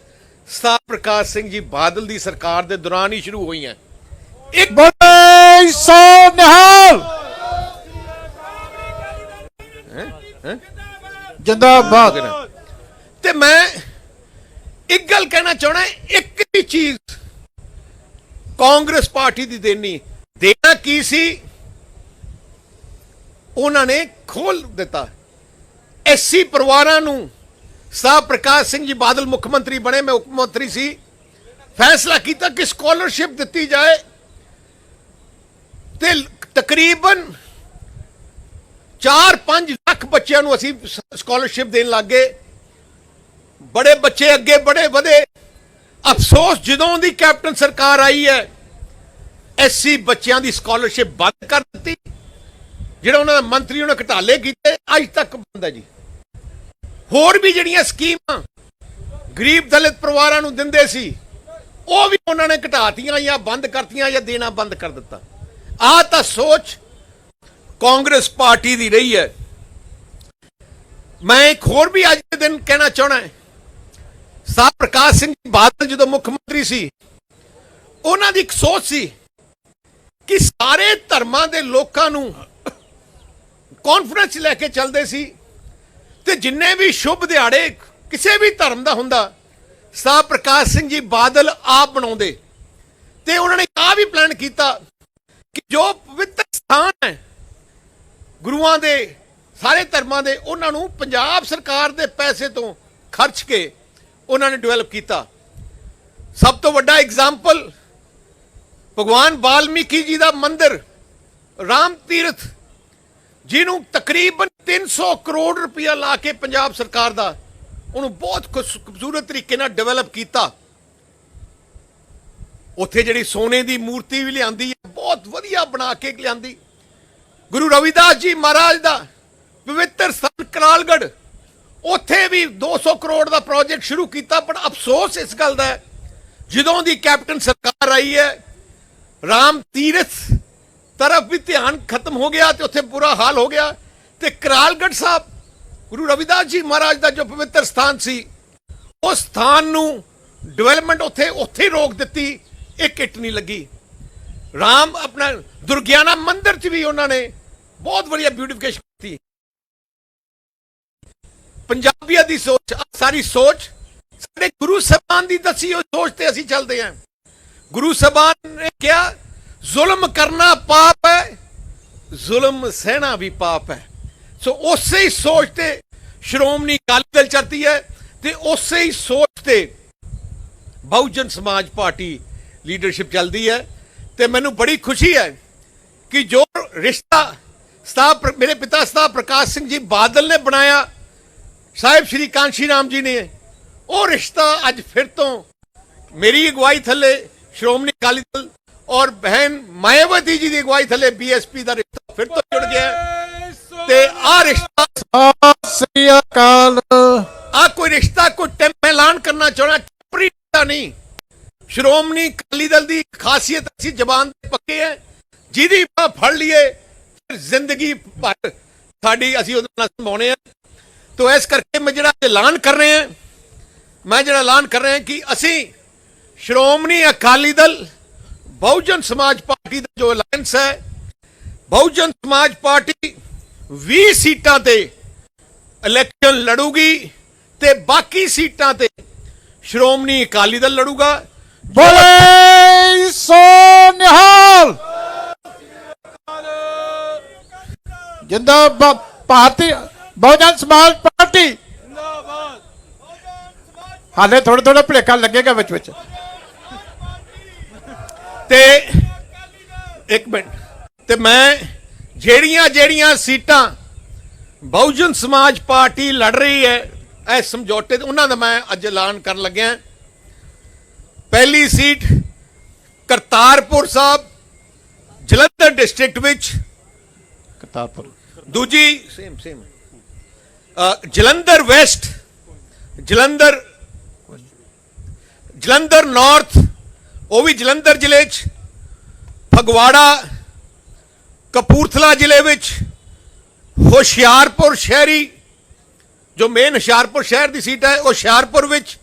ਸਾਹ ਪ੍ਰਕਾਸ਼ ਸਿੰਘ ਜੀ ਬਾਦਲ ਦੀ ਸਰਕਾਰ ਦੇ ਦੌਰਾਨ ਹੀ ਸ਼ੁਰੂ ਹੋਈਆਂ। ਇੱਕ ਬੋਲੇ ਸੋ ਨਿਹਾਲ ਜਿੰਦਾਬਾਦ। ਤੇ ਮੈਂ ਇੱਕ ਗੱਲ ਕਹਿਣਾ ਚਾਹਣਾ, ਇੱਕ ਹੀ ਚੀਜ਼ ਕਾਂਗਰਸ ਪਾਰਟੀ ਦੀ ਦੇਣਾ ਕੀ ਸੀ, ਉਹਨਾਂ ਨੇ ਖੋਲ ਦਿੱਤਾ। ਐਸਸੀ ਪਰਿਵਾਰਾਂ ਨੂੰ ਸਾਹ ਪ੍ਰਕਾਸ਼ ਸਿੰਘ ਜੀ ਬਾਦਲ ਮੁੱਖ ਮੰਤਰੀ ਬਣੇ, ਮੈਂ ਉਪ ਮੰਤਰੀ ਸੀ, ਫੈਸਲਾ ਕੀਤਾ ਕਿ ਸਕਾਲਰਸ਼ਿਪ ਦਿੱਤੀ ਜਾਏ ਤੇ ਤਕਰੀਬਨ 4-5 ਲੱਖ ਬੱਚਿਆਂ ਨੂੰ ਅਸੀਂ ਸਕਾਲਰਸ਼ਿਪ ਦੇਣ ਲੱਗੇ। ਬੜੇ ਬੱਚੇ ਅੱਗੇ ਬੜੇ ਵਧੇ। ਅਫਸੋਸ ਜਦੋਂ ਦੀ ਕੈਪਟਨ ਸਰਕਾਰ ਆਈ ਹੈ, ਐਸਸੀ ਬੱਚਿਆਂ ਦੀ ਸਕਾਲਰਸ਼ਿਪ ਬੰਦ ਕਰ ਦਿੱਤੀ। ਜਿਹੜਾ ਉਹਨਾਂ ਦਾ ਮੰਤਰੀ ਉਹਨੇ ਘਟਾਲੇ ਕੀਤੇ, ਅੱਜ ਤੱਕ ਬੰਦ ਹੈ ਜੀ। ਹੋਰ ਵੀ ਜਿਹੜੀਆਂ ਸਕੀਮਾਂ ਗਰੀਬ ਦਲਿਤ ਪਰਿਵਾਰਾਂ ਨੂੰ ਦਿੰਦੇ ਸੀ, ਉਹ ਵੀ ਉਹਨਾਂ ਨੇ ਘਟਾਤੀਆਂ ਜਾਂ ਬੰਦ ਕਰਤੀਆਂ ਜਾਂ ਦੇਣਾ ਬੰਦ ਕਰ ਦਿੱਤਾ। ਆਹ ਤਾਂ ਸੋਚ ਕਾਂਗਰਸ ਪਾਰਟੀ ਦੀ ਰਹੀ ਹੈ। ਮੈਂ ਇੱਕ ਹੋਰ ਵੀ ਅੱਜ ਦੇ ਦਿਨ ਕਹਿਣਾ ਚਾਹਣਾ ਹੈ, ਸਾਹ ਪ੍ਰਕਾਸ਼ ਸਿੰਘ ਬਾਦਲ ਜਦੋਂ ਮੁੱਖ ਮੰਤਰੀ ਸੀ, ਉਹਨਾਂ ਦੀ ਇੱਕ ਸੋਚ ਸੀ ਕਿ ਸਾਰੇ ਧਰਮਾਂ ਦੇ ਲੋਕਾਂ ਨੂੰ ਕਾਨਫਰੰਸ ਲੈ ਕੇ ਚੱਲਦੇ ਸੀ ਤੇ ਜਿੰਨੇ ਵੀ ਸ਼ੁਭ ਦਿਹਾੜੇ ਕਿਸੇ ਵੀ ਧਰਮ ਦਾ ਹੁੰਦਾ, ਸਾਹ ਪ੍ਰਕਾਸ਼ ਸਿੰਘ ਜੀ ਬਾਦਲ ਆਪ ਬਣਾਉਂਦੇ। ਤੇ ਉਹਨਾਂ ਨੇ ਆਹ ਵੀ ਪਲਾਨ ਕੀਤਾ ਕਿ ਜੋ ਪਵਿੱਤਰ ਸਥਾਨ ਹੈ ਗੁਰੂਆਂ ਦੇ, ਸਾਰੇ ਧਰਮਾਂ ਦੇ, ਉਹਨਾਂ ਨੂੰ ਪੰਜਾਬ ਸਰਕਾਰ ਦੇ ਪੈਸੇ ਤੋਂ ਖਰਚ ਕੇ ਉਹਨਾਂ ਨੇ ਡਿਵੈਲਪ ਕੀਤਾ। ਸਭ ਤੋਂ ਵੱਡਾ ਐਗਜ਼ਾਮਪਲ ਭਗਵਾਨ ਵਾਲਮੀਕੀ ਜੀ ਦਾ ਮੰਦਿਰ ਰਾਮ ਤੀਰਥ, ਜਿਹਨੂੰ ਤਕਰੀਬਨ 300 ਕਰੋੜ ਰੁਪਇਆ ਲਾ ਕੇ ਪੰਜਾਬ ਸਰਕਾਰ ਦਾ ਉਹਨੂੰ ਬਹੁਤ ਖੂਬਸੂਰਤ ਤਰੀਕੇ ਨਾਲ ਡਿਵੈਲਪ ਕੀਤਾ। ਉੱਥੇ ਜਿਹੜੀ ਸੋਨੇ ਦੀ ਮੂਰਤੀ ਵੀ ਲਿਆਂਦੀ ਹੈ, ਬਹੁਤ ਵਧੀਆ ਬਣਾ ਕੇ ਲਿਆਂਦੀ। ਗੁਰੂ ਰਵਿਦਾਸ ਜੀ ਮਹਾਰਾਜ ਦਾ ਪਵਿੱਤਰ ਸਥਾਨ ਕਰਾਲਗੜ੍ਹ, ਉੱਥੇ ਵੀ 200 ਕਰੋੜ ਦਾ ਪ੍ਰੋਜੈਕਟ ਸ਼ੁਰੂ ਕੀਤਾ। ਪਰ ਅਫਸੋਸ ਇਸ ਗੱਲ ਦਾ ਹੈ, ਜਦੋਂ ਦੀ ਕੈਪਟਨ ਸਰਕਾਰ ਆਈ ਹੈ, ਰਾਮ ਤੀਰਥ ਤਰਫ ਵੀ ਧਿਆਨ ਖਤਮ ਹੋ ਗਿਆ ਤੇ ਉੱਥੇ ਬੁਰਾ ਹਾਲ ਹੋ ਗਿਆ। ਤੇ ਕਰਾਲਗੜ੍ਹ ਸਾਹਿਬ ਗੁਰੂ ਰਵਿਦਾਸ ਜੀ ਮਹਾਰਾਜ ਦਾ ਜੋ ਪਵਿੱਤਰ ਸਥਾਨ ਸੀ, ਉਸ ਸਥਾਨ ਨੂੰ ਡਿਵੈਲਪਮੈਂਟ ਉੱਥੇ ਹੀ ਰੋਕ ਦਿੱਤੀ। ਇੱਕ ਇੱਟ ਨਹੀਂ ਲੱਗੀ। ਰਾਮ ਆਪਣਾ ਦੁਰਗਿਆਨਾ ਮੰਦਿਰ 'ਚ ਵੀ ਉਹਨਾਂ ਨੇ ਬਹੁਤ ਵਧੀਆ ਬਿਊਟੀਫਿਕੇਸ਼ਨ ਕੀਤੀ। ਪੰਜਾਬੀਆਂ ਦੀ ਸੋਚ, ਸਾਰੀ ਸੋਚ ਸਾਡੇ ਗੁਰੂ ਸਾਹਿਬਾਨ ਦੀ ਦੱਸੀ ਉਹ ਸੋਚ ਤੇ ਅਸੀਂ ਚੱਲਦੇ ਹਾਂ। ਗੁਰੂ ਸਾਹਿਬਾਨ ਨੇ ਕਿਹਾ ਜ਼ੁਲਮ ਕਰਨਾ ਪਾਪ ਹੈ, ਜ਼ੁਲਮ ਸਹਿਣਾ ਵੀ ਪਾਪ ਹੈ। ਸੋ ਉਸੇ ਹੀ ਸੋਚ ਤੇ ਸ਼੍ਰੋਮਣੀ ਅਕਾਲੀ ਦਲ ਚੱਲਦੀ ਹੈ ਤੇ ਉਸੇ ਹੀ ਸੋਚ ਤੇ ਬਹੁਜਨ ਸਮਾਜ ਪਾਰਟੀ ਲੀਡਰਸ਼ਿਪ ਚੱਲਦੀ ਹੈ। ਤੇ ਮੈਨੂੰ ਬੜੀ ਖੁਸ਼ੀ ਹੈ ਕਿ ਜੋ ਰਿਸ਼ਤਾ ਮੇਰੇ ਪਿਤਾ ਸਾਹਿਬ ਪ੍ਰਕਾਸ਼ ਸਿੰਘ ਜੀ ਬਾਦਲ ਨੇ ਬਣਾਇਆ, ਸਾਹਿਬ ਸ਼੍ਰੀ ਕਾਂਸ਼ੀ ਰਾਮ ਜੀ ਨੇ, ਉਹ ਰਿਸ਼ਤਾ ਅੱਜ ਫਿਰ ਤੋਂ ਮੇਰੀ ਅਗਵਾਈ ਥੱਲੇ ਸ਼੍ਰੋਮਣੀ ਅਕਾਲੀ ਦਲ ਔਰ ਬਹਿਨ ਮਾਇਆਵਤੀ ਜੀ ਦੀ ਅਗਵਾਈ ਥੱਲੇ ਬੀਐਸਪੀ ਦਾ ਰਿਸ਼ਤਾ ਫਿਰ ਤੋਂ ਜੁੜ ਗਿਆ ਤੇ ਆ ਰਿਸ਼ਤਾ ਸ੍ਰੀ ਅਕਾਲ। ਆ ਕੋਈ ਰਿਸ਼ਤਾ ਕੋਈ ਐਲਾਨ ਕਰਨਾ ਚਾਹਣਾ ਟੈਂਪਰੇਰੀ ਰਿਸ਼ਤਾ ਨਹੀਂ। ਸ਼੍ਰੋਮਣੀ ਅਕਾਲੀ ਦਲ ਦੀ ਖਾਸੀਅਤ ਅਸੀਂ ਜ਼ਬਾਨ ਦੇ ਪੱਕੇ ਹੈ, ਜਿਹਦੀ ਬਾਹ ਫੜ ਲਈਏ ਫਿਰ ਜ਼ਿੰਦਗੀ ਭਰ ਸਾਡੀ ਅਸੀਂ ਉਹਦੇ ਨਾਲ ਸੰਭਾਉਣੇ ਆ। ਤੋ ਇਸ ਕਰਕੇ ਮੈਂ ਜਿਹੜਾ ਐਲਾਨ ਕਰ ਰਹੇ ਹਾਂ ਕਿ ਅਸੀਂ ਸ਼੍ਰੋਮਣੀ ਅਕਾਲੀ ਦਲ ਬਹੁਜਨ ਸਮਾਜ ਪਾਰਟੀ ਦਾ ਜੋ ਅਲਾਇੰਸ ਹੈ, ਬਹੁਜਨ ਸਮਾਜ ਪਾਰਟੀ 20 ਸੀਟਾਂ ਤੇ ਇਲੈਕਸ਼ਨ ਲੜੂਗੀ ਤੇ ਬਾਕੀ ਸੀਟਾਂ ਤੇ ਸ਼੍ਰੋਮਣੀ ਅਕਾਲੀ ਦਲ ਲੜੂਗਾ। ਬੋਲੇ ਸੋ ਨਿਹਾਲ। ਜਿੰਦਾਬਾਦ ਭਾਰਤੀ ਬਹੁਜਨ ਸਮਾਜ ਪਾਰਟੀ। ਹਾਲੇ ਥੋੜਾ ਭੁਲੇਖਾ ਲੱਗੇਗਾ ਵਿੱਚ ਤੇ ਇੱਕ ਮਿੰਟ ਤੇ ਮੈਂ ਜਿਹੜੀਆਂ ਸੀਟਾਂ ਬਹੁਜਨ ਸਮਾਜ ਪਾਰਟੀ ਲੜ ਰਹੀ ਹੈ ਇਹ ਸਮਝੌਤੇ ਤੇ ਉਹਨਾਂ ਦਾ ਮੈਂ ਅੱਜ ਐਲਾਨ ਕਰਨ ਲੱਗਿਆ। ਪਹਿਲੀ ਸੀਟ ਕਰਤਾਰਪੁਰ ਸਾਹਿਬ ਜਲੰਧਰ ਡਿਸਟ੍ਰਿਕਟ ਵਿੱਚ, ਕਰਤਾਰਪੁਰ। ਦੂਜੀ same Jalandhar West, Jalandhar north ਉਹ ਵੀ ਜਲੰਧਰ ਜ਼ਿਲ੍ਹੇ 'ਚ, ਫਗਵਾੜਾ ਕਪੂਰਥਲਾ ਜ਼ਿਲ੍ਹੇ ਵਿੱਚ, ਹੁਸ਼ਿਆਰਪੁਰ ਸ਼ਹਿਰੀ ਜੋ ਮੇਨ ਹੁਸ਼ਿਆਰਪੁਰ ਸ਼ਹਿਰ ਦੀ ਸੀਟ ਹੈ ਉਹ ਹੁਸ਼ਿਆਰਪੁਰ ਵਿੱਚ,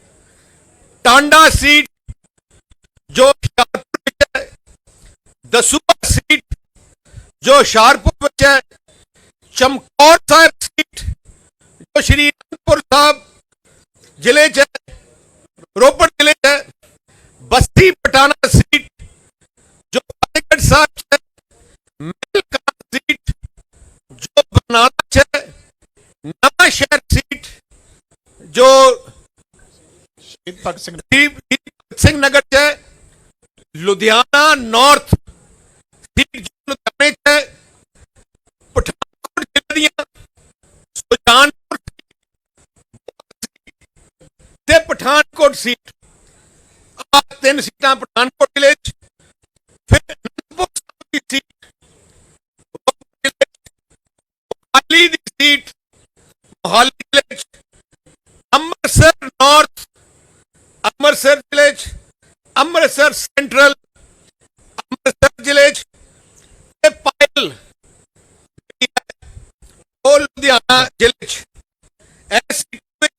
ਟਾਂਡਾ ਸੀਟ ਜੋ ਹੁਸ਼ਿਆਰਪੁਰ ਵਿੱਚ ਹੈ, ਦਸੂਹਾ ਸੀਟ ਜੋ ਹੁਸ਼ਿਆਰਪੁਰ ਵਿੱਚ ਹੈ, ਚਮਕੌਰ ਸਾਹਿਬ ਸੀਟ ਜੋ ਸ਼੍ਰੀ ਅਨੰਦਪੁਰ ਸਾਹਿਬ ਜ਼ਿਲ੍ਹੇ 'ਚ ਹੈ, ਰੋਪੜ ਜ਼ਿਲ੍ਹੇ 'ਚ ਹੈ, ਬਸਤੀ ਪਟਾਣਾ ਸੀਟ ਜੋ ਫਤਿਹਗੜ੍ਹ ਸਾਹਿਬ 'ਚ ਹੈ, ਮਹਿਲਕਾ ਸੀਟ ਜੋ ਬਰਨਾਲਾ 'ਚ ਹੈ, ਨਵਾਂ ਸ਼ਹਿਰ ਸੀਟ ਜੋ ਸ਼ਹੀਦ ਭਗਤ ਸਿੰਘ ਨਗਰ 'ਚ ਹੈ, ਲੁਧਿਆਣਾ ਨਾਰਥ ਸੀਟ ਜੋ ਲੁਧਿਆਣੇ 'ਚ ਹੈ, ਪਠਾਨਕੋਟ ਜ਼ਿਲ੍ਹੇ ਦੀਆਂ ਸੁਜਾਨਪੁਰ ਤੇ ਪਠਾਨਕੋਟ ਸੀਟ, ਆ 3 ਸੀਟਾਂ ਪਠਾਨਕੋਟ ਜ਼ਿਲ੍ਹੇ 'ਚ। ਫਿਰ ਅਨੰਦਪੁਰ ਸਾਹਿਬ ਦੀ ਸੀਟ, ਮੋਹਾਲੀ ਦੀ ਸੀਟ ਮੋਹਾਲੀ ਜ਼ਿਲ੍ਹੇ 'ਚ, ਅੰਮ੍ਰਿਤਸਰ ਨਾਰਥ ਅੰਮ੍ਰਿਤਸਰ ਜ਼ਿਲ੍ਹੇ 'ਚ, ਅੰਮ੍ਰਿਤਸਰ ਸੈਂਟਰਲ ਅੰਮ੍ਰਿਤਸਰ ਜ਼ਿਲ੍ਹੇ 'ਚ ਤੇ ਪਾਇਲ ਉਹ ਲੁਧਿਆਣਾ ਜ਼ਿਲ੍ਹੇ 'ਚ। ਇਸ ਸੀਟ ਵਿੱਚ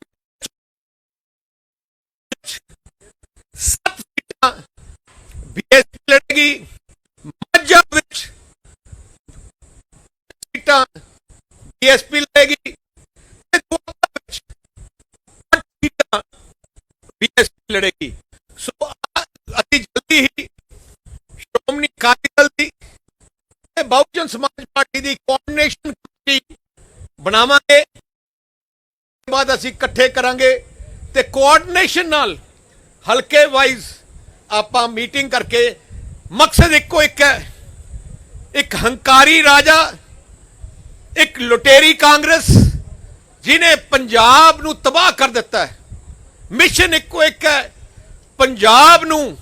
7 ਸੀਟਾਂ ਬੀਐਸਪੀ ਲੜੇਗੀ, ਮਾਝਾ ਵਿੱਚ ਸੀਟਾਂ ਬੀਐਸਪੀ ਲੜੇਗੀ ਤੇ ਦੁਆਬਾ ਵਿੱਚ 8 ਸੀਟਾਂ ਬੀਐਸਪੀ ਲੜੇਗੀ। ਸੋ ਅਸੀਂ ਜਲਦੀ ਹੀ ਸ਼੍ਰੋਮਣੀ ਅਕਾਲੀ ਦਲ ਦੀ ਤੇ ਬਹੁਜਨ ਸਮਾਜ ਪਾਰਟੀ ਦੀ ਕੋਆਰਡੀਨੇਸ਼ਨ ਕਮੇਟੀ ਬਣਾਵਾਂਗੇ। ਬਾਅਦ ਅਸੀਂ ਇਕੱਠੇ ਕਰਾਂਗੇ ਤੇ ਕੋਆਰਡੀਨੇਸ਼ਨ ਨਾਲ ਹਲਕੇ ਵਾਈਜ਼ ਆਪਾਂ ਮੀਟਿੰਗ ਕਰਕੇ ਮਕਸਦ ਇੱਕੋ ਇੱਕ ਹੈ, ਇੱਕ ਹੰਕਾਰੀ ਰਾਜਾ, ਇੱਕ ਲੁਟੇਰੀ ਕਾਂਗਰਸ ਜਿਹਨੇ ਪੰਜਾਬ ਨੂੰ ਤਬਾਹ ਕਰ ਦਿੱਤਾ ਹੈ। ਮਿਸ਼ਨ ਇੱਕੋ ਇੱਕ ਹੈ, ਪੰਜਾਬ ਨੂੰ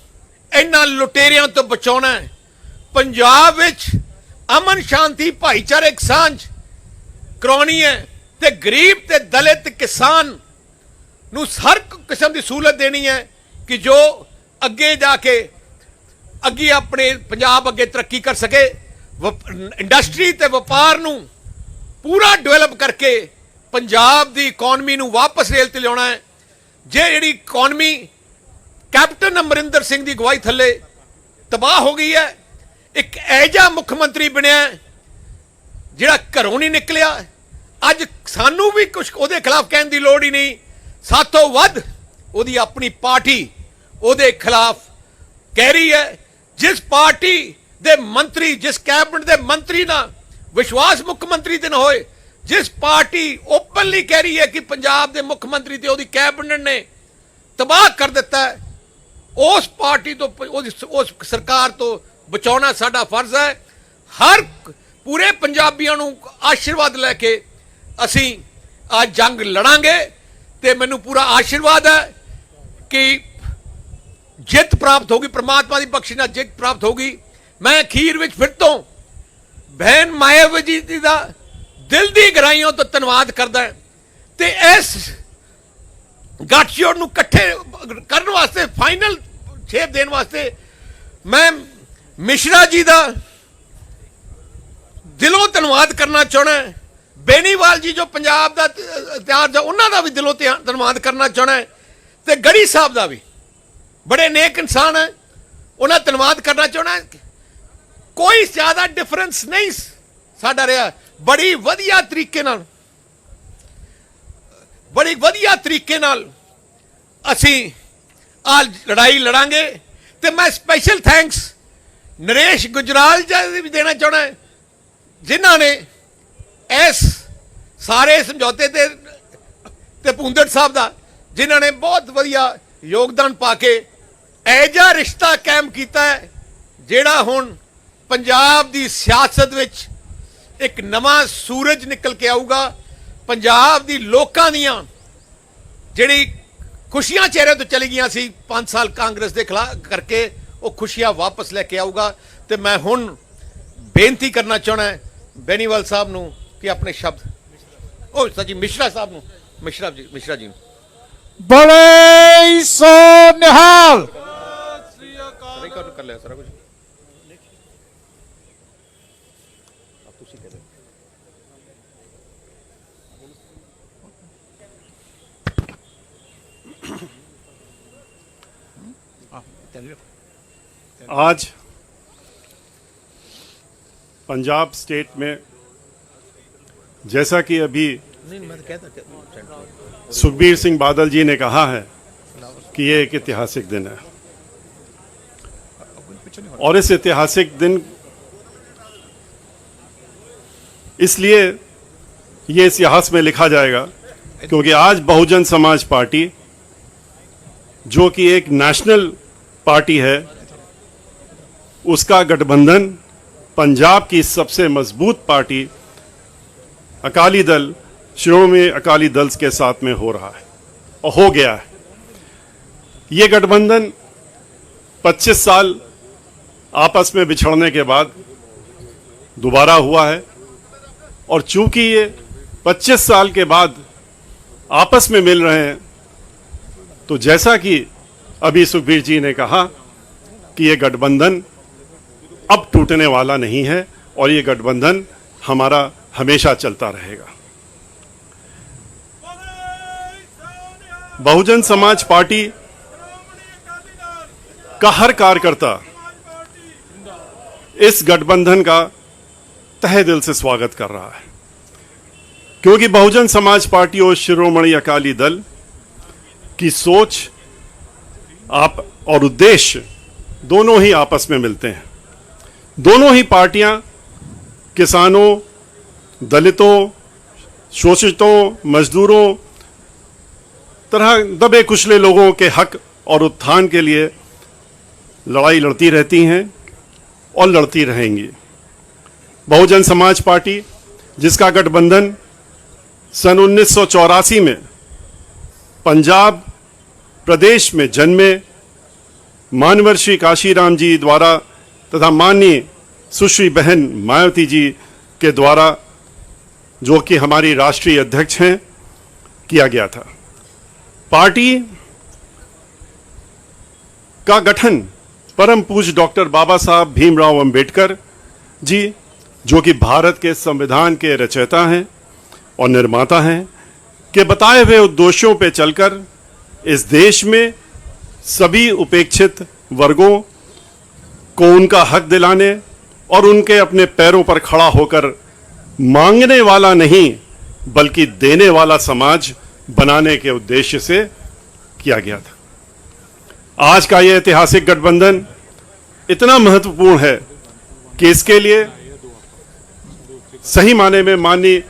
ਇਹਨਾਂ ਲੁਟੇਰਿਆਂ ਤੋਂ ਬਚਾਉਣਾ ਹੈ। ਪੰਜਾਬ ਵਿੱਚ ਅਮਨ ਸ਼ਾਂਤੀ ਭਾਈਚਾਰਕ ਸਾਂਝ ਕਰਾਉਣੀ ਹੈ ਤੇ ਗਰੀਬ ਤੇ ਦਲਿਤ ਕਿਸਾਨ ਨੂੰ ਹਰ ਕਿਸਮ ਦੀ ਸਹੂਲਤ ਦੇਣੀ ਹੈ ਕਿ ਜੋ ਅੱਗੇ ਜਾ ਕੇ ਅੱਗੇ ਆਪਣੇ ਪੰਜਾਬ ਅੱਗੇ ਤਰੱਕੀ ਕਰ ਸਕੇ। ਇੰਡਸਟਰੀ ਤੇ ਵਪਾਰ ਨੂੰ ਪੂਰਾ ਡਿਵੈਲਪ ਕਰਕੇ ਪੰਜਾਬ ਦੀ ਇਕਨੋਮੀ ਨੂੰ ਵਾਪਸ ਰੇਲ ਤੇ ਲਿਆਉਣਾ ਹੈ। ਜਿਹੜੀ ਇਕਨੋਮੀ ਕੈਪਟਨ ਅਮਰਿੰਦਰ ਸਿੰਘ ਦੀ ਅਗਵਾਈ ਥੱਲੇ ਤਬਾਹ ਹੋ ਗਈ ਹੈ, ਇੱਕ ਐਜਾ ਮੁੱਖ ਮੰਤਰੀ ਬਣਿਆ ਜਿਹੜਾ ਘਰੋਂ ਨਹੀਂ ਨਿਕਲਿਆ, ਅੱਜ ਸਾਨੂੰ ਵੀ ਕੁਝ ਉਹਦੇ ਖਿਲਾਫ ਕਹਿਣ ਦੀ ਲੋੜ ਹੀ ਨਹੀਂ। ਸਾਥੋਂ ਵੱਧ ਉਹਦੀ ਆਪਣੀ ਪਾਰਟੀ ਉਹਦੇ ਖਿਲਾਫ ਕਹਿ ਰਹੀ ਹੈ। ਜਿਸ ਪਾਰਟੀ ਦੇ ਮੰਤਰੀ, ਜਿਸ ਕੈਬਨਿਟ ਦੇ ਮੰਤਰੀ ਨਾਲ ਵਿਸ਼ਵਾਸ ਮੁੱਖ ਮੰਤਰੀ ਤੇ ਨਾ ਹੋਏ, ਜਿਸ ਪਾਰਟੀ ਓਪਨਲੀ ਕਹਿ ਰਹੀ ਹੈ ਕਿ ਪੰਜਾਬ ਦੇ ਮੁੱਖ ਮੰਤਰੀ ਤੇ ਉਹਦੀ ਕੈਬਨਿਟ ਨੇ ਤਬਾਹ ਕਰ ਦਿੱਤਾ ਹੈ, ਉਸ ਪਾਰਟੀ ਤੋਂ ਉਸ ਸਰਕਾਰ ਤੋਂ ਬਚਾਉਣਾ ਸਾਡਾ ਫਰਜ਼ ਹੈ। ਹਰ ਪੂਰੇ ਪੰਜਾਬੀਆਂ ਨੂੰ ਆਸ਼ੀਰਵਾਦ ਲੈ ਕੇ ਅਸੀਂ ਆ ਜੰਗ ਲੜਾਂਗੇ ਤੇ ਮੈਨੂੰ ਪੂਰਾ ਆਸ਼ੀਰਵਾਦ ਹੈ ਕਿ ਜਿੱਤ ਪ੍ਰਾਪਤ ਹੋਗੀ, ਪ੍ਰਮਾਤਮਾ ਦੀ ਬਖਸ਼ਿਸ਼ ਨਾਲ ਜਿੱਤ ਪ੍ਰਾਪਤ ਹੋਗੀ। ਮੈਂ ਅਖੀਰ ਵਿੱਚ ਫਿਰ ਤੋਂ ਬਹਿਨ ਮਾਇਆਵਤੀ ਜੀ ਦਾ ਦਿਲ ਦੀ ਗਹਿਰਾਈਆਂ ਤੋਂ ਧੰਨਵਾਦ ਕਰਦਾ ਤੇ ਇਸ ਗੱਠਜੋੜ ਨੂੰ ਇਕੱਠੇ ਕਰਨ ਵਾਸਤੇ, ਫਾਈਨਲ ਸ਼ੇਪ ਦੇਣ ਵਾਸਤੇ ਮੈਂ ਮਿਸ਼ਰਾ ਜੀ ਦਾ ਦਿਲੋਂ ਧੰਨਵਾਦ ਕਰਨਾ ਚਾਹੁੰਦਾ। ਬੇਨੀਵਾਲ ਜੀ ਜੋ ਪੰਜਾਬ ਦਾ ਇਤਿਹਾਸ ਦਾ, ਉਹਨਾਂ ਦਾ ਵੀ ਦਿਲੋਂ ਧੰਨਵਾਦ ਕਰਨਾ ਚਾਹੁੰਦਾ ਤੇ ਗੜੀ ਸਾਹਿਬ ਦਾ ਵੀ, ਬੜੇ ਨੇਕ ਇਨਸਾਨ ਹੈ, ਉਹਨਾਂ ਧੰਨਵਾਦ ਕਰਨਾ ਚਾਹੁੰਦਾ। ਕੋਈ ਜ਼ਿਆਦਾ ਡਿਫਰੈਂਸ ਨਹੀਂ ਸਾਡਾ ਰਿਹਾ। ਬੜੀ ਵਧੀਆ ਤਰੀਕੇ ਨਾਲ ਅਸੀਂ ਆ ਲੜਾਈ ਲੜਾਂਗੇ ਤੇ ਮੈਂ ਸਪੈਸ਼ਲ ਥੈਂਕਸ ਨਰੇਸ਼ ਗੁਜਰਾਲ ਜੀ ਵੀ ਦੇਣਾ ਚਾਹੁੰਦਾ, ਜਿਨ੍ਹਾਂ ਨੇ ਇਸ ਸਾਰੇ ਸਮਝੌਤੇ ਤੇ ਭੁੰਦੜ ਸਾਹਿਬ ਦਾ, ਜਿਨ੍ਹਾਂ ਨੇ ਬਹੁਤ ਵਧੀਆ ਯੋਗਦਾਨ ਪਾ ਕੇ ਇਹੋ ਜਿਹਾ ਰਿਸ਼ਤਾ ਕਾਇਮ ਕੀਤਾ ਹੈ ਜਿਹੜਾ ਹੁਣ ਪੰਜਾਬ ਦੀ ਸਿਆਸਤ ਵਿੱਚ ਇੱਕ ਨਵਾਂ ਸੂਰਜ ਨਿਕਲ ਕੇ ਆਊਗਾ। ਪੰਜਾਬ ਦੀ ਲੋਕਾਂ ਦੀਆਂ ਜਿਹੜੀ ਖੁਸ਼ੀਆਂ ਚਿਹਰੇ ਤੋਂ ਚਲੀ ਗਈਆਂ ਸੀ 5 ਸਾਲ ਕਾਂਗਰਸ ਦੇ ਖਿਲਾਫ ਕਰਕੇ, ਉਹ ਖੁਸ਼ੀਆਂ ਵਾਪਸ ਲੈ ਕੇ ਆਊਗਾ। ਤੇ ਮੈਂ ਹੁਣ ਬੇਨਤੀ ਕਰਨਾ ਚਾਹੁੰਦਾ ਬੇਨੀਵਾਲ ਸਾਹਿਬ ਨੂੰ ਕਿ ਆਪਣੇ ਸ਼ਬਦ, ਉਹ ਸੱਚੀ ਮਿਸ਼ਰਾ ਸਾਹਿਬ ਨੂੰ, ਮਿਸ਼ਰਾ ਜੀ ਨੂੰ ਬੜੇ ਸੋ ਨਿਹਾਲ। ਕਰ ਲਿਆ ਸਾਰਾ ਕੁਝ। आज पंजाब स्टेट में, जैसा कि अभी सुखबीर सिंह बादल जी ने कहा है कि ये एक ऐतिहासिक दिन है, और इस ऐतिहासिक दिन इसलिए ये इतिहास में लिखा जाएगा क्योंकि आज बहुजन समाज पार्टी, जो कि एक नेशनल पार्टी है, उसका गठबंधन पंजाब की सबसे मजबूत पार्टी अकाली दल, शिरोमणि अकाली दल के साथ में हो रहा है और हो गया है। ये गठबंधन 25 साल आपस में बिछड़ने के बाद दोबारा हुआ है, और चूंकि ये 25 साल के बाद आपस में मिल रहे हैं, तो जैसा कि अभी सुखबीर जी ने कहा कि ये गठबंधन अब टूटने वाला नहीं है और ये गठबंधन हमारा हमेशा चलता रहेगा। बहुजन समाज पार्टी का हर कार्यकर्ता इस गठबंधन का तहे दिल से स्वागत कर रहा है, क्योंकि बहुजन समाज पार्टी और शिरोमणि अकाली दल की सोच आप और उद्देश्य दोनों ही आपस में मिलते हैं। दोनों ही पार्टियां किसानों, दलितों, शोषितों, मजदूरों, तरह दबे कुचले लोगों के हक और उत्थान के लिए लड़ाई लड़ती रहती हैं और लड़ती रहेंगी। बहुजन समाज पार्टी, जिसका गठबंधन सन 1984 में पंजाब प्रदेश में जन्मे मानवर्षी काशीराम जी द्वारा तथा माननीय सुश्री बहन मायावती जी के द्वारा, जो कि हमारी राष्ट्रीय अध्यक्ष हैं, किया गया था। पार्टी का गठन परम पूज्य डॉक्टर बाबा साहब भीमराव अंबेडकर जी, जो कि भारत के संविधान के रचयिता हैं और निर्माता हैं, के बताए हुए उद्देश्यों पे चलकर इस देश में सभी उपेक्षित वर्गों को उनका हक दिलाने और उनके अपने पैरों पर खड़ा होकर मांगने वाला नहीं बल्कि देने वाला समाज बनाने के उद्देश्य से किया गया था। आज का यह ऐतिहासिक गठबंधन इतना महत्वपूर्ण है कि इसके लिए सही माने में माननीय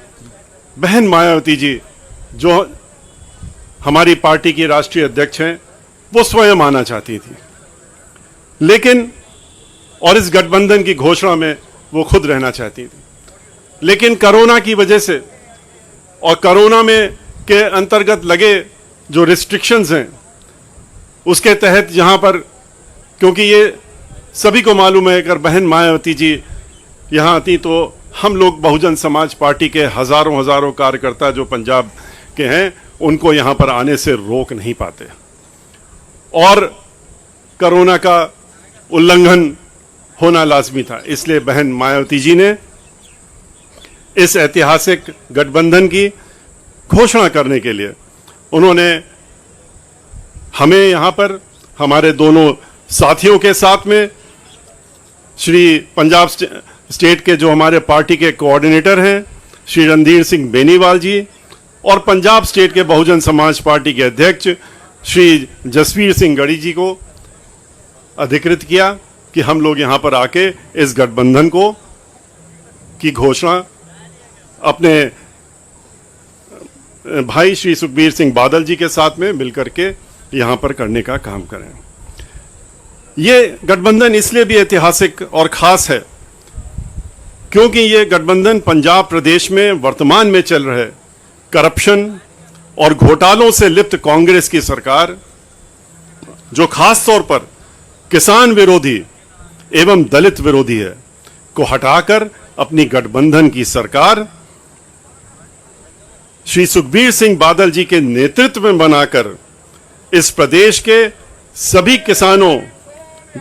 बहन मायावती जी, जो हमारी पार्टी की राष्ट्रीय अध्यक्ष हैं, वो स्वयं आना चाहती थी, लेकिन और इस गठबंधन की घोषणा में वो खुद रहना चाहती थी, लेकिन कोरोना की वजह से और कोरोना में के अंतर्गत लगे जो रिस्ट्रिक्शंस हैं उसके तहत यहां पर, क्योंकि ये सभी को मालूम है, अगर बहन मायावती जी यहां आती तो हम लोग बहुजन समाज पार्टी के हजारों कार्यकर्ता जो पंजाब के हैं उनको यहां पर आने से रोक नहीं पाते, और कोरोना का उल्लंघन होना लाजमी था। इसलिए बहन मायावती जी ने इस ऐतिहासिक गठबंधन की घोषणा करने के लिए उन्होंने हमें यहां पर हमारे दोनों साथियों के साथ में श्री पंजाब स्टेट के जो हमारे पार्टी के कोऑर्डिनेटर हैं श्री रणधीर सिंह बेनीवाल जी और पंजाब स्टेट के बहुजन समाज पार्टी के अध्यक्ष श्री जसवीर सिंह गढ़ी जी को अधिकृत किया कि हम लोग यहां पर आके इस गठबंधन को की घोषणा अपने भाई श्री सुखबीर सिंह बादल जी के साथ में मिलकर के यहां पर करने का काम करें। ये गठबंधन इसलिए भी ऐतिहासिक और खास है क्योंकि ये गठबंधन पंजाब प्रदेश में वर्तमान में चल रहे करप्शन और घोटालों से लिप्त कांग्रेस की सरकार, जो खास तौर पर किसान विरोधी एवं दलित विरोधी है, को हटाकर अपनी गठबंधन की सरकार श्री सुखबीर सिंह बादल जी के नेतृत्व में बनाकर इस प्रदेश के सभी किसानों,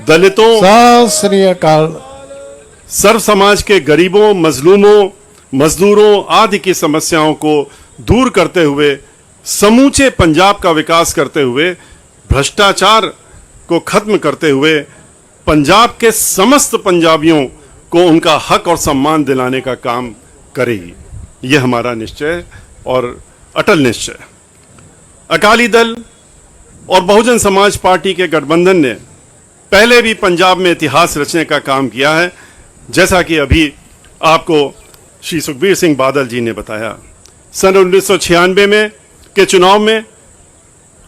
दलितों, सत श्री अकाल, सर्व समाज के गरीबों, मजलूमों, मजदूरों आदि की समस्याओं को दूर करते हुए समूचे पंजाब का विकास करते हुए, भ्रष्टाचार को खत्म करते हुए पंजाब के समस्त पंजाबियों को उनका हक और सम्मान दिलाने का काम करेगी। यह हमारा निश्चय और अटल निश्चय। अकाली दल और बहुजन समाज पार्टी के गठबंधन ने पहले भी पंजाब में इतिहास रचने का काम किया है, जैसा कि अभी आपको श्री सुखबीर सिंह बादल जी ने बताया। सन 1996 में के चुनाव में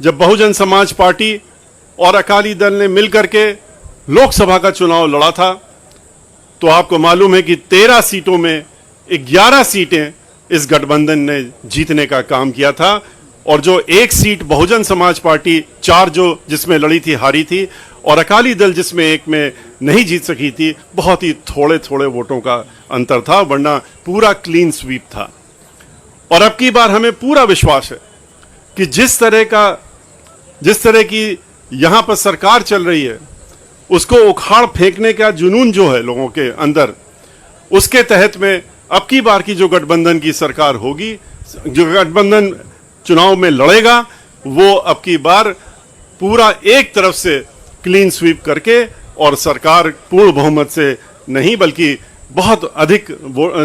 जब बहुजन समाज पार्टी और अकाली दल ने मिलकर के लोकसभा का चुनाव लड़ा था तो आपको मालूम है कि 13 सीटों में 11 सीटें इस गठबंधन ने जीतने का काम किया था, और जो एक सीट बहुजन समाज पार्टी 4 जो जिसमें लड़ी थी हारी थी, और अकाली दल जिसमें एक में नहीं जीत सकी थी, बहुत ही थोड़े वोटों का अंतर था, वरना पूरा क्लीन स्वीप था। और अब की बार हमें पूरा विश्वास है कि जिस तरह की यहां पर सरकार चल रही है उसको उखाड़ फेंकने का जुनून जो है लोगों के अंदर, उसके तहत में अब की बार की जो गठबंधन की सरकार होगी, जो गठबंधन चुनाव में लड़ेगा, वो अब की बार पूरा एक तरफ से क्लीन स्वीप करके और सरकार पूर्ण बहुमत से नहीं बल्कि बहुत अधिक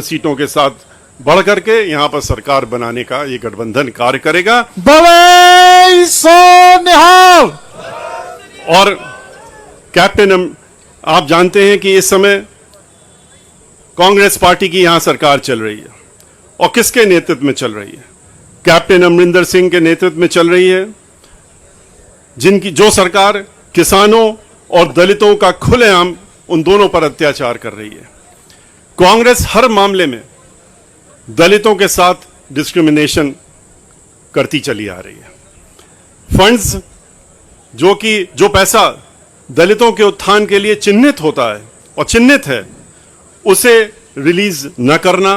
सीटों के साथ बढ़ करके यहां पर सरकार बनाने का ये गठबंधन कार्य करेगा। बोले सो निहाल। और कैप्टन, आप जानते हैं कि इस समय कांग्रेस पार्टी की यहां सरकार चल रही है, और किसके नेतृत्व में चल रही है? कैप्टन अमरिंदर सिंह के नेतृत्व में चल रही है, जिनकी जो सरकार किसानों और दलितों का खुलेआम उन दोनों पर अत्याचार कर रही है। कांग्रेस हर मामले में दलितों के साथ डिस्क्रिमिनेशन करती चली आ रही है। फंड्स जो पैसा दलितों के उत्थान के लिए चिन्हित होता है और चिन्हित है, उसे रिलीज न करना,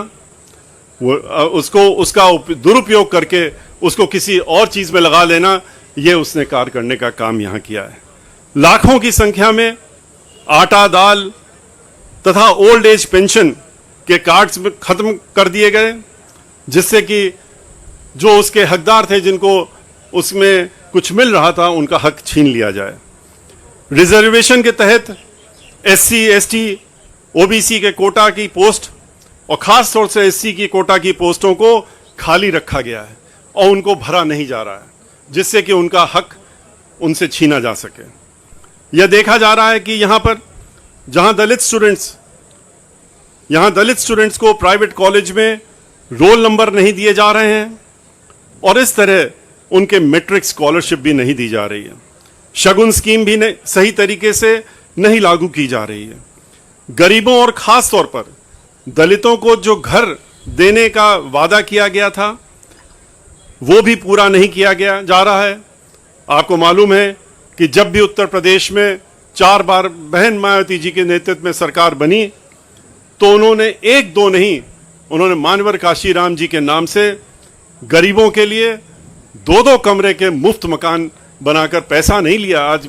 उसका दुरुपयोग करके उसको किसी और चीज में लगा लेना, यह उसने कार्य करने का काम यहां किया है। लाखों की संख्या में आटा, दाल तथा ओल्ड एज पेंशन के कार्ड्स में खत्म कर दिए गए, जिससे कि जो उसके हकदार थे, जिनको उसमें कुछ मिल रहा था, उनका हक छीन लिया जाए। रिजर्वेशन के तहत SC, ST, OBC के कोटा की पोस्ट और खास तौर से SC की कोटा की पोस्टों को खाली रखा गया है और उनको भरा नहीं जा रहा है, जिससे कि उनका हक उनसे छीना जा सके। यह देखा जा रहा है कि यहां पर जहां दलित स्टूडेंट्स को प्राइवेट कॉलेज में रोल नंबर नहीं दिए जा रहे हैं और इस तरह उनके मैट्रिक स्कॉलरशिप भी नहीं दी जा रही है। शगुन स्कीम भी सही तरीके से नहीं लागू की जा रही है। गरीबों और खास तौर पर दलितों को जो घर देने का वादा किया गया था वो भी पूरा नहीं किया गया जा रहा है। आपको मालूम है कि जब भी उत्तर प्रदेश में 4 बार बहन मायावती जी के नेतृत्व में सरकार बनी तो उन्होंने एक दो नहीं, उन्होंने मानवर काशीराम जी के नाम से गरीबों के लिए 2-2 कमरे के मुफ्त मकान बनाकर, पैसा नहीं लिया आज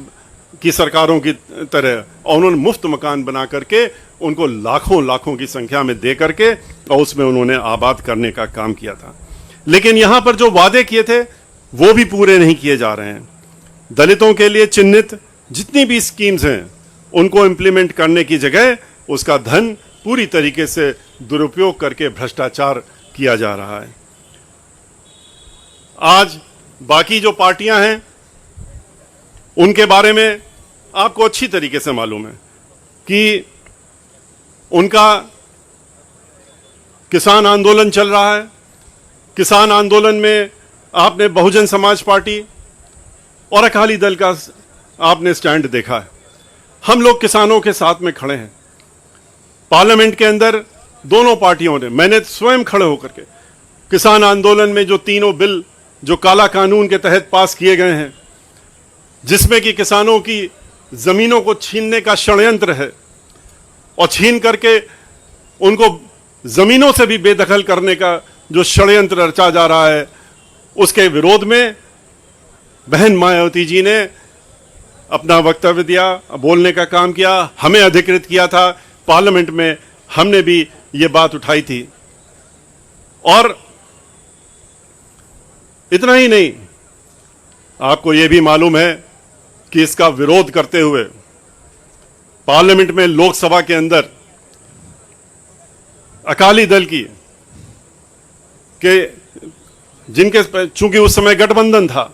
की सरकारों की तरह, और उन्होंने मुफ्त मकान बना करके उनको लाखों की संख्या में दे करके और उसमें उन्होंने आबाद करने का काम किया था। लेकिन यहां पर जो वादे किए थे वो भी पूरे नहीं किए जा रहे हैं। दलितों के लिए चिन्हित जितनी भी स्कीम्स हैं उनको इंप्लीमेंट करने की जगह उसका धन पूरी तरीके से दुरुपयोग करके भ्रष्टाचार किया जा रहा है। आज बाकी जो पार्टियां हैं उनके बारे में आपको अच्छी तरीके से मालूम है कि उनका किसान आंदोलन चल रहा है। किसान आंदोलन में आपने बहुजन समाज पार्टी और अकाली दल का आपने स्टैंड देखा है। हम लोग किसानों के साथ में खड़े हैं। पार्लियामेंट के अंदर दोनों पार्टियों ने, मैंने स्वयं खड़े होकर के किसान आंदोलन में जो तीनों बिल जो काला कानून के तहत पास किए गए हैं, जिसमें कि किसानों की जमीनों को छीनने का षड्यंत्र है और छीन करके उनको जमीनों से भी बेदखल करने का जो षड्यंत्र रचा जा रहा है, उसके विरोध में बहन मायावती जी ने अपना वक्तव्य दिया, बोलने का काम किया। हमें अधिकृत किया था पार्लियामेंट में, हमने भी ये बात उठाई थी। और इतना ही नहीं, आपको यह भी मालूम है कि इसका विरोध करते हुए पार्लियामेंट में, लोकसभा के अंदर अकाली दल की के जिनके चूंकि उस समय गठबंधन था,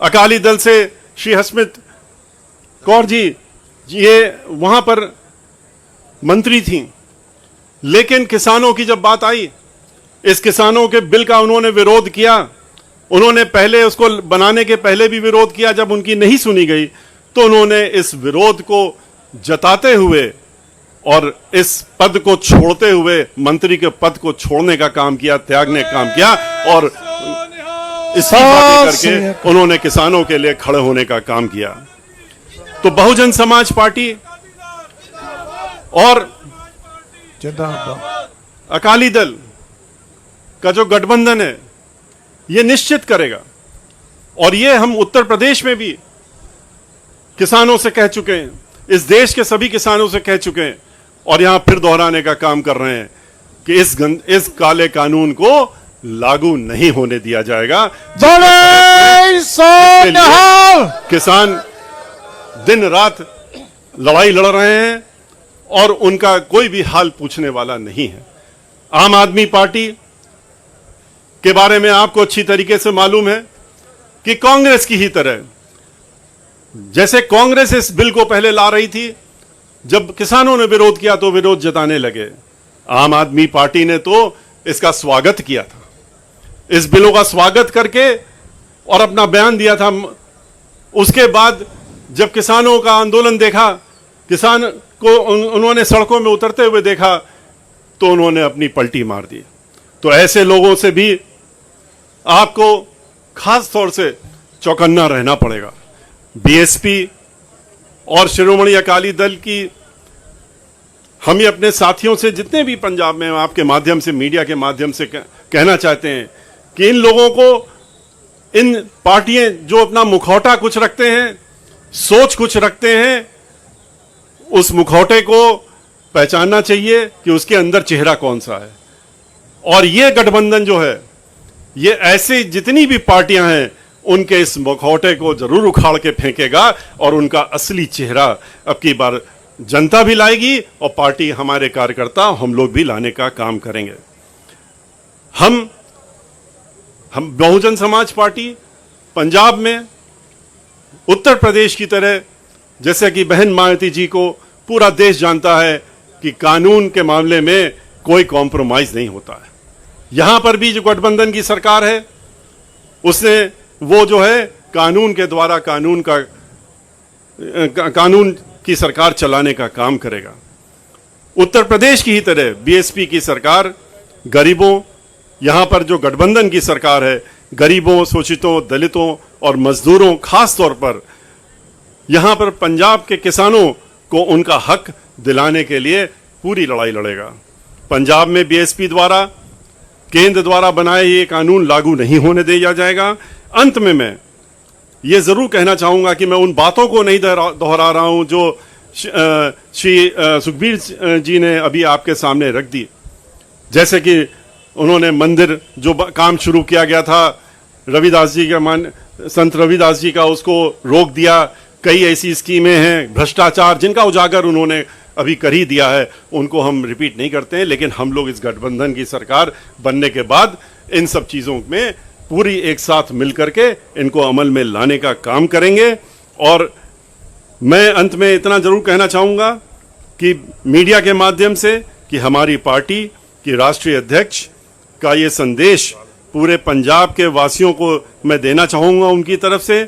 अकाली दल से श्री हरसिमरत कौर जी ये वहां पर मंत्री थी, लेकिन किसानों की जब बात आई, इस किसानों के बिल का उन्होंने विरोध किया। उन्होंने पहले उसको बनाने के पहले भी विरोध किया, जब उनकी नहीं सुनी गई तो उन्होंने इस विरोध को जताते हुए और इस पद को छोड़ते हुए, मंत्री के पद को छोड़ने का काम किया, त्यागने का काम किया और इस्तीफा करके उन्होंने किसानों के लिए खड़े होने का काम किया। तो बहुजन समाज पार्टी और अकाली दल का जो गठबंधन है ये निश्चित करेगा, और ये हम उत्तर प्रदेश में भी किसानों से कह चुके हैं, इस देश के सभी किसानों से कह चुके हैं और यहां फिर दोहराने का काम कर रहे हैं कि इस काले कानून को लागू नहीं होने दिया जाएगा। किसान दिन रात लड़ाई लड़ रहे हैं और उनका कोई भी हाल पूछने वाला नहीं है। आम आदमी पार्टी के बारे में आपको अच्छी तरीके से मालूम है कि कांग्रेस की ही तरह, जैसे कांग्रेस इस बिल को पहले ला रही थी, जब किसानों ने विरोध किया तो विरोध जताने लगे। आम आदमी पार्टी ने तो इसका स्वागत किया था, इस बिलों का स्वागत करके और अपना बयान दिया था। उसके बाद जब किसानों का आंदोलन देखा, किसान को उन्होंने सड़कों में उतरते हुए देखा, तो उन्होंने अपनी पलटी मार दी। तो ऐसे लोगों से भी आपको खास तौर से चौकन्ना रहना पड़ेगा। बीएसपी और शिरोमणि अकाली दल की हम ये अपने साथियों से जितने भी पंजाब में आपके माध्यम से, मीडिया के माध्यम से कहना चाहते हैं कि इन लोगों को, इन पार्टियां जो अपना मुखौटा कुछ रखते हैं, सोच कुछ रखते हैं, उस मुखौटे को पहचानना चाहिए कि उसके अंदर चेहरा कौन सा है। और ये गठबंधन जो है, ये ऐसे जितनी भी पार्टियां हैं उनके इस मुखौटे को जरूर उखाड़ के फेंकेगा और उनका असली चेहरा अब की बार जनता भी लाएगी और पार्टी, हमारे कार्यकर्ता, हम लोग भी लाने का काम करेंगे। हम हम बहुजन समाज पार्टी पंजाब में उत्तर प्रदेश की तरह, जैसे कि बहन मायावती जी को पूरा देश जानता है कि कानून के मामले में कोई कॉम्प्रोमाइज नहीं होता है। यहां पर भी जो गठबंधन की सरकार है उसने वो जो है कानून के द्वारा कानून की सरकार चलाने का काम करेगा। उत्तर प्रदेश की ही तरह बीएसपी की सरकार गरीबों, यहां पर जो गठबंधन की सरकार है, गरीबों, शोषितों, दलितों और मजदूरों, खास तौर पर यहां पर पंजाब के किसानों को उनका हक दिलाने के लिए पूरी लड़ाई लड़ेगा। पंजाब में बीएसपी द्वारा, केंद्र द्वारा बनाए ये कानून लागू नहीं होने दिया जाएगा। अंत में मैं ये जरूर कहना चाहूंगा कि मैं उन बातों को नहीं दोहरा रहा हूं जो श्री सुखबीर जी ने अभी आपके सामने रख दी, जैसे कि उन्होंने मंदिर जो काम शुरू किया गया था रविदास जी का, संत रविदास जी का, उसको रोक दिया। कई ऐसी स्कीमें हैं, भ्रष्टाचार जिनका उजागर उन्होंने अभी कर ही दिया है, उनको हम रिपीट नहीं करते हैं। लेकिन हम लोग इस गठबंधन की सरकार बनने के बाद इन सब चीज़ों में पूरी एक साथ मिलकर के इनको अमल में लाने का काम करेंगे। और मैं अंत में इतना जरूर कहना चाहूँगा कि मीडिया के माध्यम से कि हमारी पार्टी की राष्ट्रीय अध्यक्ष का ये संदेश पूरे पंजाब के वासियों को मैं देना चाहूँगा उनकी तरफ से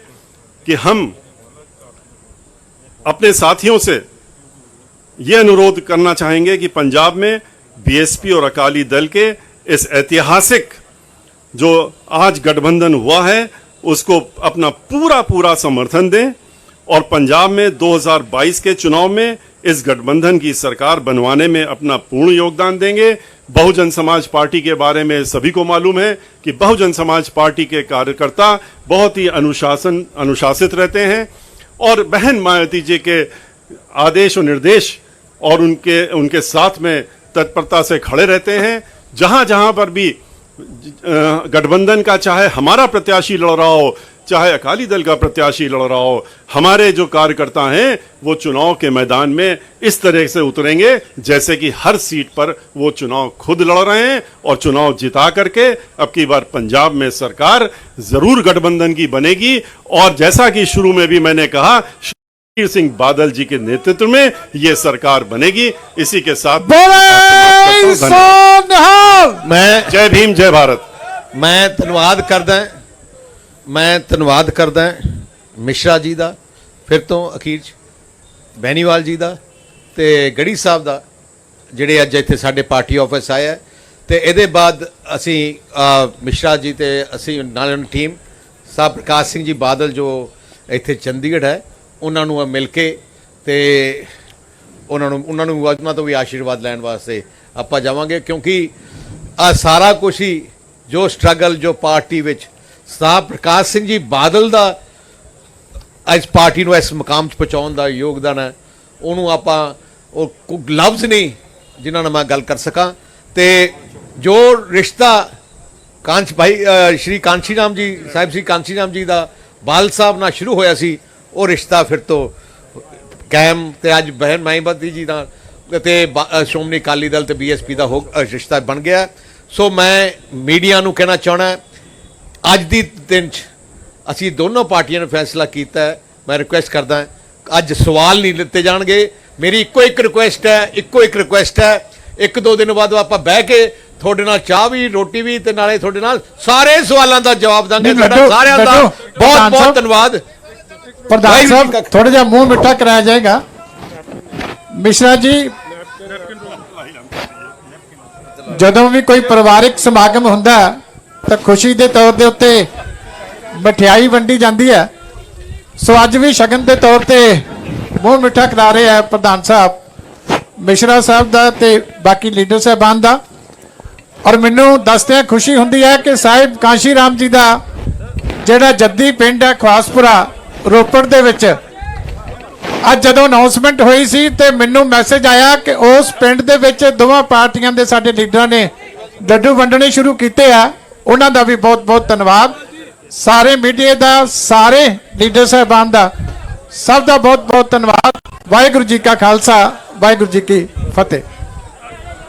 कि हम अपने साथियों से ये अनुरोध करना चाहेंगे कि पंजाब में बीएसपी और अकाली दल के इस ऐतिहासिक जो आज गठबंधन हुआ है उसको अपना पूरा समर्थन दें और पंजाब में 2022 के चुनाव में इस गठबंधन की सरकार बनवाने में अपना पूर्ण योगदान देंगे। बहुजन समाज पार्टी के बारे में सभी को मालूम है कि बहुजन समाज पार्टी के कार्यकर्ता बहुत ही अनुशासित रहते हैं और बहन मायावती जी के आदेश और निर्देश और उनके साथ में तत्परता से खड़े रहते हैं। जहां जहां पर भी गठबंधन का, चाहे हमारा प्रत्याशी लड़ रहा हो, चाहे अकाली दल का प्रत्याशी लड़ रहा हो, हमारे जो कार्यकर्ता हैं वो चुनाव के मैदान में इस तरह से उतरेंगे जैसे कि हर सीट पर वो चुनाव खुद लड़ रहे हैं और चुनाव जिता करके अब की बार पंजाब में सरकार जरूर गठबंधन की बनेगी। और जैसा कि शुरू में भी मैंने कहा, सुखबीर सिंह बादल जी के नेतृत्व में ये सरकार बनेगी। इसी के साथ मैं जय भीम, जय भारत। मैं ਧੰਨਵਾਦ ਕਰਦਾ ਮਿਸ਼ਰਾ ਜੀ ਦਾ, ਫਿਰ ਤੋਂ ਅਖੀਰ 'ਚ ਬੈਨੀਵਾਲ ਜੀ ਦਾ ਤੇ ਗੜੀ ਸਾਹਿਬ ਦਾ, ਜਿਹੜੇ ਅੱਜ ਇੱਥੇ ਸਾਡੇ ਪਾਰਟੀ ਆਫਿਸ ਆਏ ਹੈ। ਤੇ ਇਹਦੇ ਬਾਅਦ ਅਸੀਂ ਮਿਸ਼ਰਾ ਜੀ ਤੇ ਅਸੀਂ ਨਾਲ ਟੀਮ ਸਾਹਿਬ ਪ੍ਰਕਾਸ਼ ਸਿੰਘ ਜੀ ਬਾਦਲ ਜੋ ਇੱਥੇ ਚੰਡੀਗੜ੍ਹ ਹੈ ਉਹਨਾਂ ਨੂੰ ਮਿਲ ਕੇ ਤੇ ਉਹਨਾਂ ਤੋਂ ਵੀ ਆਸ਼ੀਰਵਾਦ ਲੈਣ ਵਾਸਤੇ ਆਪਾਂ ਜਾਵਾਂਗੇ, ਕਿਉਂਕਿ ਆ ਸਾਰਾ ਕੁਛ ਹੀ ਜੋ ਸਟਰਗਲ ਜੋ ਪਾਰਟੀ ਵਿੱਚ ਸਾਹਿਬ ਪ੍ਰਕਾਸ਼ ਸਿੰਘ ਜੀ ਬਾਦਲ ਦਾ ਇਸ ਪਾਰਟੀ ਨੂੰ ਇਸ ਮੁਕਾਮ 'ਚ ਪਹੁੰਚਾਉਣ ਦਾ ਯੋਗਦਾਨ ਹੈ, ਉਹਨੂੰ ਆਪਾਂ ਉਹ ਲਫ਼ਜ਼ ਨਹੀਂ ਜਿਨ੍ਹਾਂ ਨਾਲ ਮੈਂ ਗੱਲ ਕਰ ਸਕਾਂ। ਤੇ ਜੋ ਰਿਸ਼ਤਾ ਸ਼੍ਰੀ ਕਾਂਸ਼ੀ ਰਾਮ ਜੀ ਸਾਹਿਬ, ਸ਼੍ਰੀ ਕਾਂਸ਼ੀ ਰਾਮ ਜੀ ਦਾ ਬਾਦਲ ਸਾਹਿਬ ਨਾਲ ਸ਼ੁਰੂ ਹੋਇਆ ਸੀ, ਉਹ ਰਿਸ਼ਤਾ ਫਿਰ ਤੋਂ ਕਾਇਮ ਤੇ ਅੱਜ ਬਹਿਨ ਮਾਇਆਵਤੀ ਜੀ ਨਾਲ ਤੇ ਸ਼੍ਰੋਮਣੀ ਅਕਾਲੀ ਦਲ ਤੇ ਬੀਐਸਪੀ ਦਾ ਰਿਸ਼ਤਾ ਬਣ ਗਿਆ। ਸੋ ਮੈਂ ਮੀਡੀਆ ਨੂੰ ਕਹਿਣਾ ਚਾਹੁੰਦਾ, ਅੱਜ ਦੀ ਦਿਨ 'ਚ ਅਸੀਂ ਦੋਨੋਂ ਪਾਰਟੀਆਂ ਨੇ ਫੈਸਲਾ ਕੀਤਾ ਹੈ। ਮੈਂ ਰਿਕੁਐਸਟ ਕਰਦਾ ਅੱਜ ਸਵਾਲ ਨਹੀਂ ਲਿੱਤੇ ਜਾਣਗੇ। ਮੇਰੀ ਇੱਕੋ ਇੱਕ ਰਿਕੁਐਸਟ ਹੈ, ਇੱਕ ਦੋ ਦਿਨ ਬਾਅਦ ਆਪਾਂ ਬਹਿ ਕੇ ਤੁਹਾਡੇ ਨਾਲ ਚਾਹ ਵੀ, ਰੋਟੀ ਵੀ ਤੇ ਨਾਲੇ ਤੁਹਾਡੇ ਨਾਲ ਸਾਰੇ ਸਵਾਲਾਂ ਦਾ ਜਵਾਬ ਦਾਂਗੇ। ਤੁਹਾਡਾ ਸਾਰਿਆਂ ਦਾ ਬਹੁਤ ਬਹੁਤ ਧੰਨਵਾਦ। ਪ੍ਰਧਾਨ ਸਾਹਿਬ ਥੋੜਾ ਜਿਹਾ ਮੂੰਹ ਮਿੱਠਾ ਕਰਾਇਆ ਜਾਏਗਾ। ਮਿਸ਼ਰਾ ਜੀ, ਜਦੋਂ ਵੀ ਕੋਈ ਪਰਿਵਾਰਿਕ ਸਮਾਗਮ ਹੁੰਦਾ ਤਾਂ ਖੁਸ਼ੀ ਦੇ ਤੌਰ ਦੇ ਉੱਤੇ ਮਠਿਆਈ ਵੰਡੀ ਜਾਂਦੀ ਹੈ। ਸੋ ਅੱਜ ਵੀ ਸ਼ਗਨ ਦੇ ਤੌਰ ਤੇ ਮੂੰਹ ਮਿੱਠਾ ਕਰਾ ਰਹੇ ਆ ਪ੍ਰਧਾਨ ਸਾਹਿਬ ਮਿਸ਼ਰਾ ਸਾਹਿਬ ਦਾ ਤੇ ਬਾਕੀ ਲੀਡਰ ਸਾਹਿਬਾਨ ਦਾ। ਔਰ ਮੈਨੂੰ ਦੱਸਦਿਆਂ ਖੁਸ਼ੀ ਹੁੰਦੀ ਹੈ ਕਿ ਸਾਹਿਬ ਕਾਂਸ਼ੀ ਰਾਮ ਜੀ ਦਾ ਜਿਹੜਾ ਜੱਦੀ ਪਿੰਡ ਹੈ ਖਵਾਸਪੁਰਾ ਰੋਪੜ ਦੇ ਵਿੱਚ, ਅੱਜ ਜਦੋਂ ਅਨਾਉਂਸਮੈਂਟ ਹੋਈ ਸੀ ਤੇ ਮੈਨੂੰ ਮੈਸੇਜ ਆਇਆ ਕਿ ਉਸ ਪਿੰਡ ਦੇ ਵਿੱਚ ਦੋਵਾਂ ਪਾਰਟੀਆਂ ਦੇ ਸਾਡੇ ਲੀਡਰਾਂ ਨੇ ਲੱਡੂ ਵੰਡਣੇ ਸ਼ੁਰੂ ਕੀਤੇ ਆ। ਉਹਨਾਂ ਦਾ ਵੀ ਬਹੁਤ ਬਹੁਤ ਧੰਨਵਾਦ। ਸਾਰੇ ਮੀਡੀਆ ਦਾ, ਸਾਰੇ ਲੀਡਰ ਸਾਹਿਬਾਨ ਦਾ, ਸਭ ਦਾ ਬਹੁਤ ਬਹੁਤ ਧੰਨਵਾਦ। ਵਾਹਿਗੁਰੂ ਜੀ ਕਾ ਖਾਲਸਾ, ਵਾਹਿਗੁਰੂ ਜੀ ਕੀ ਫਤਿਹ।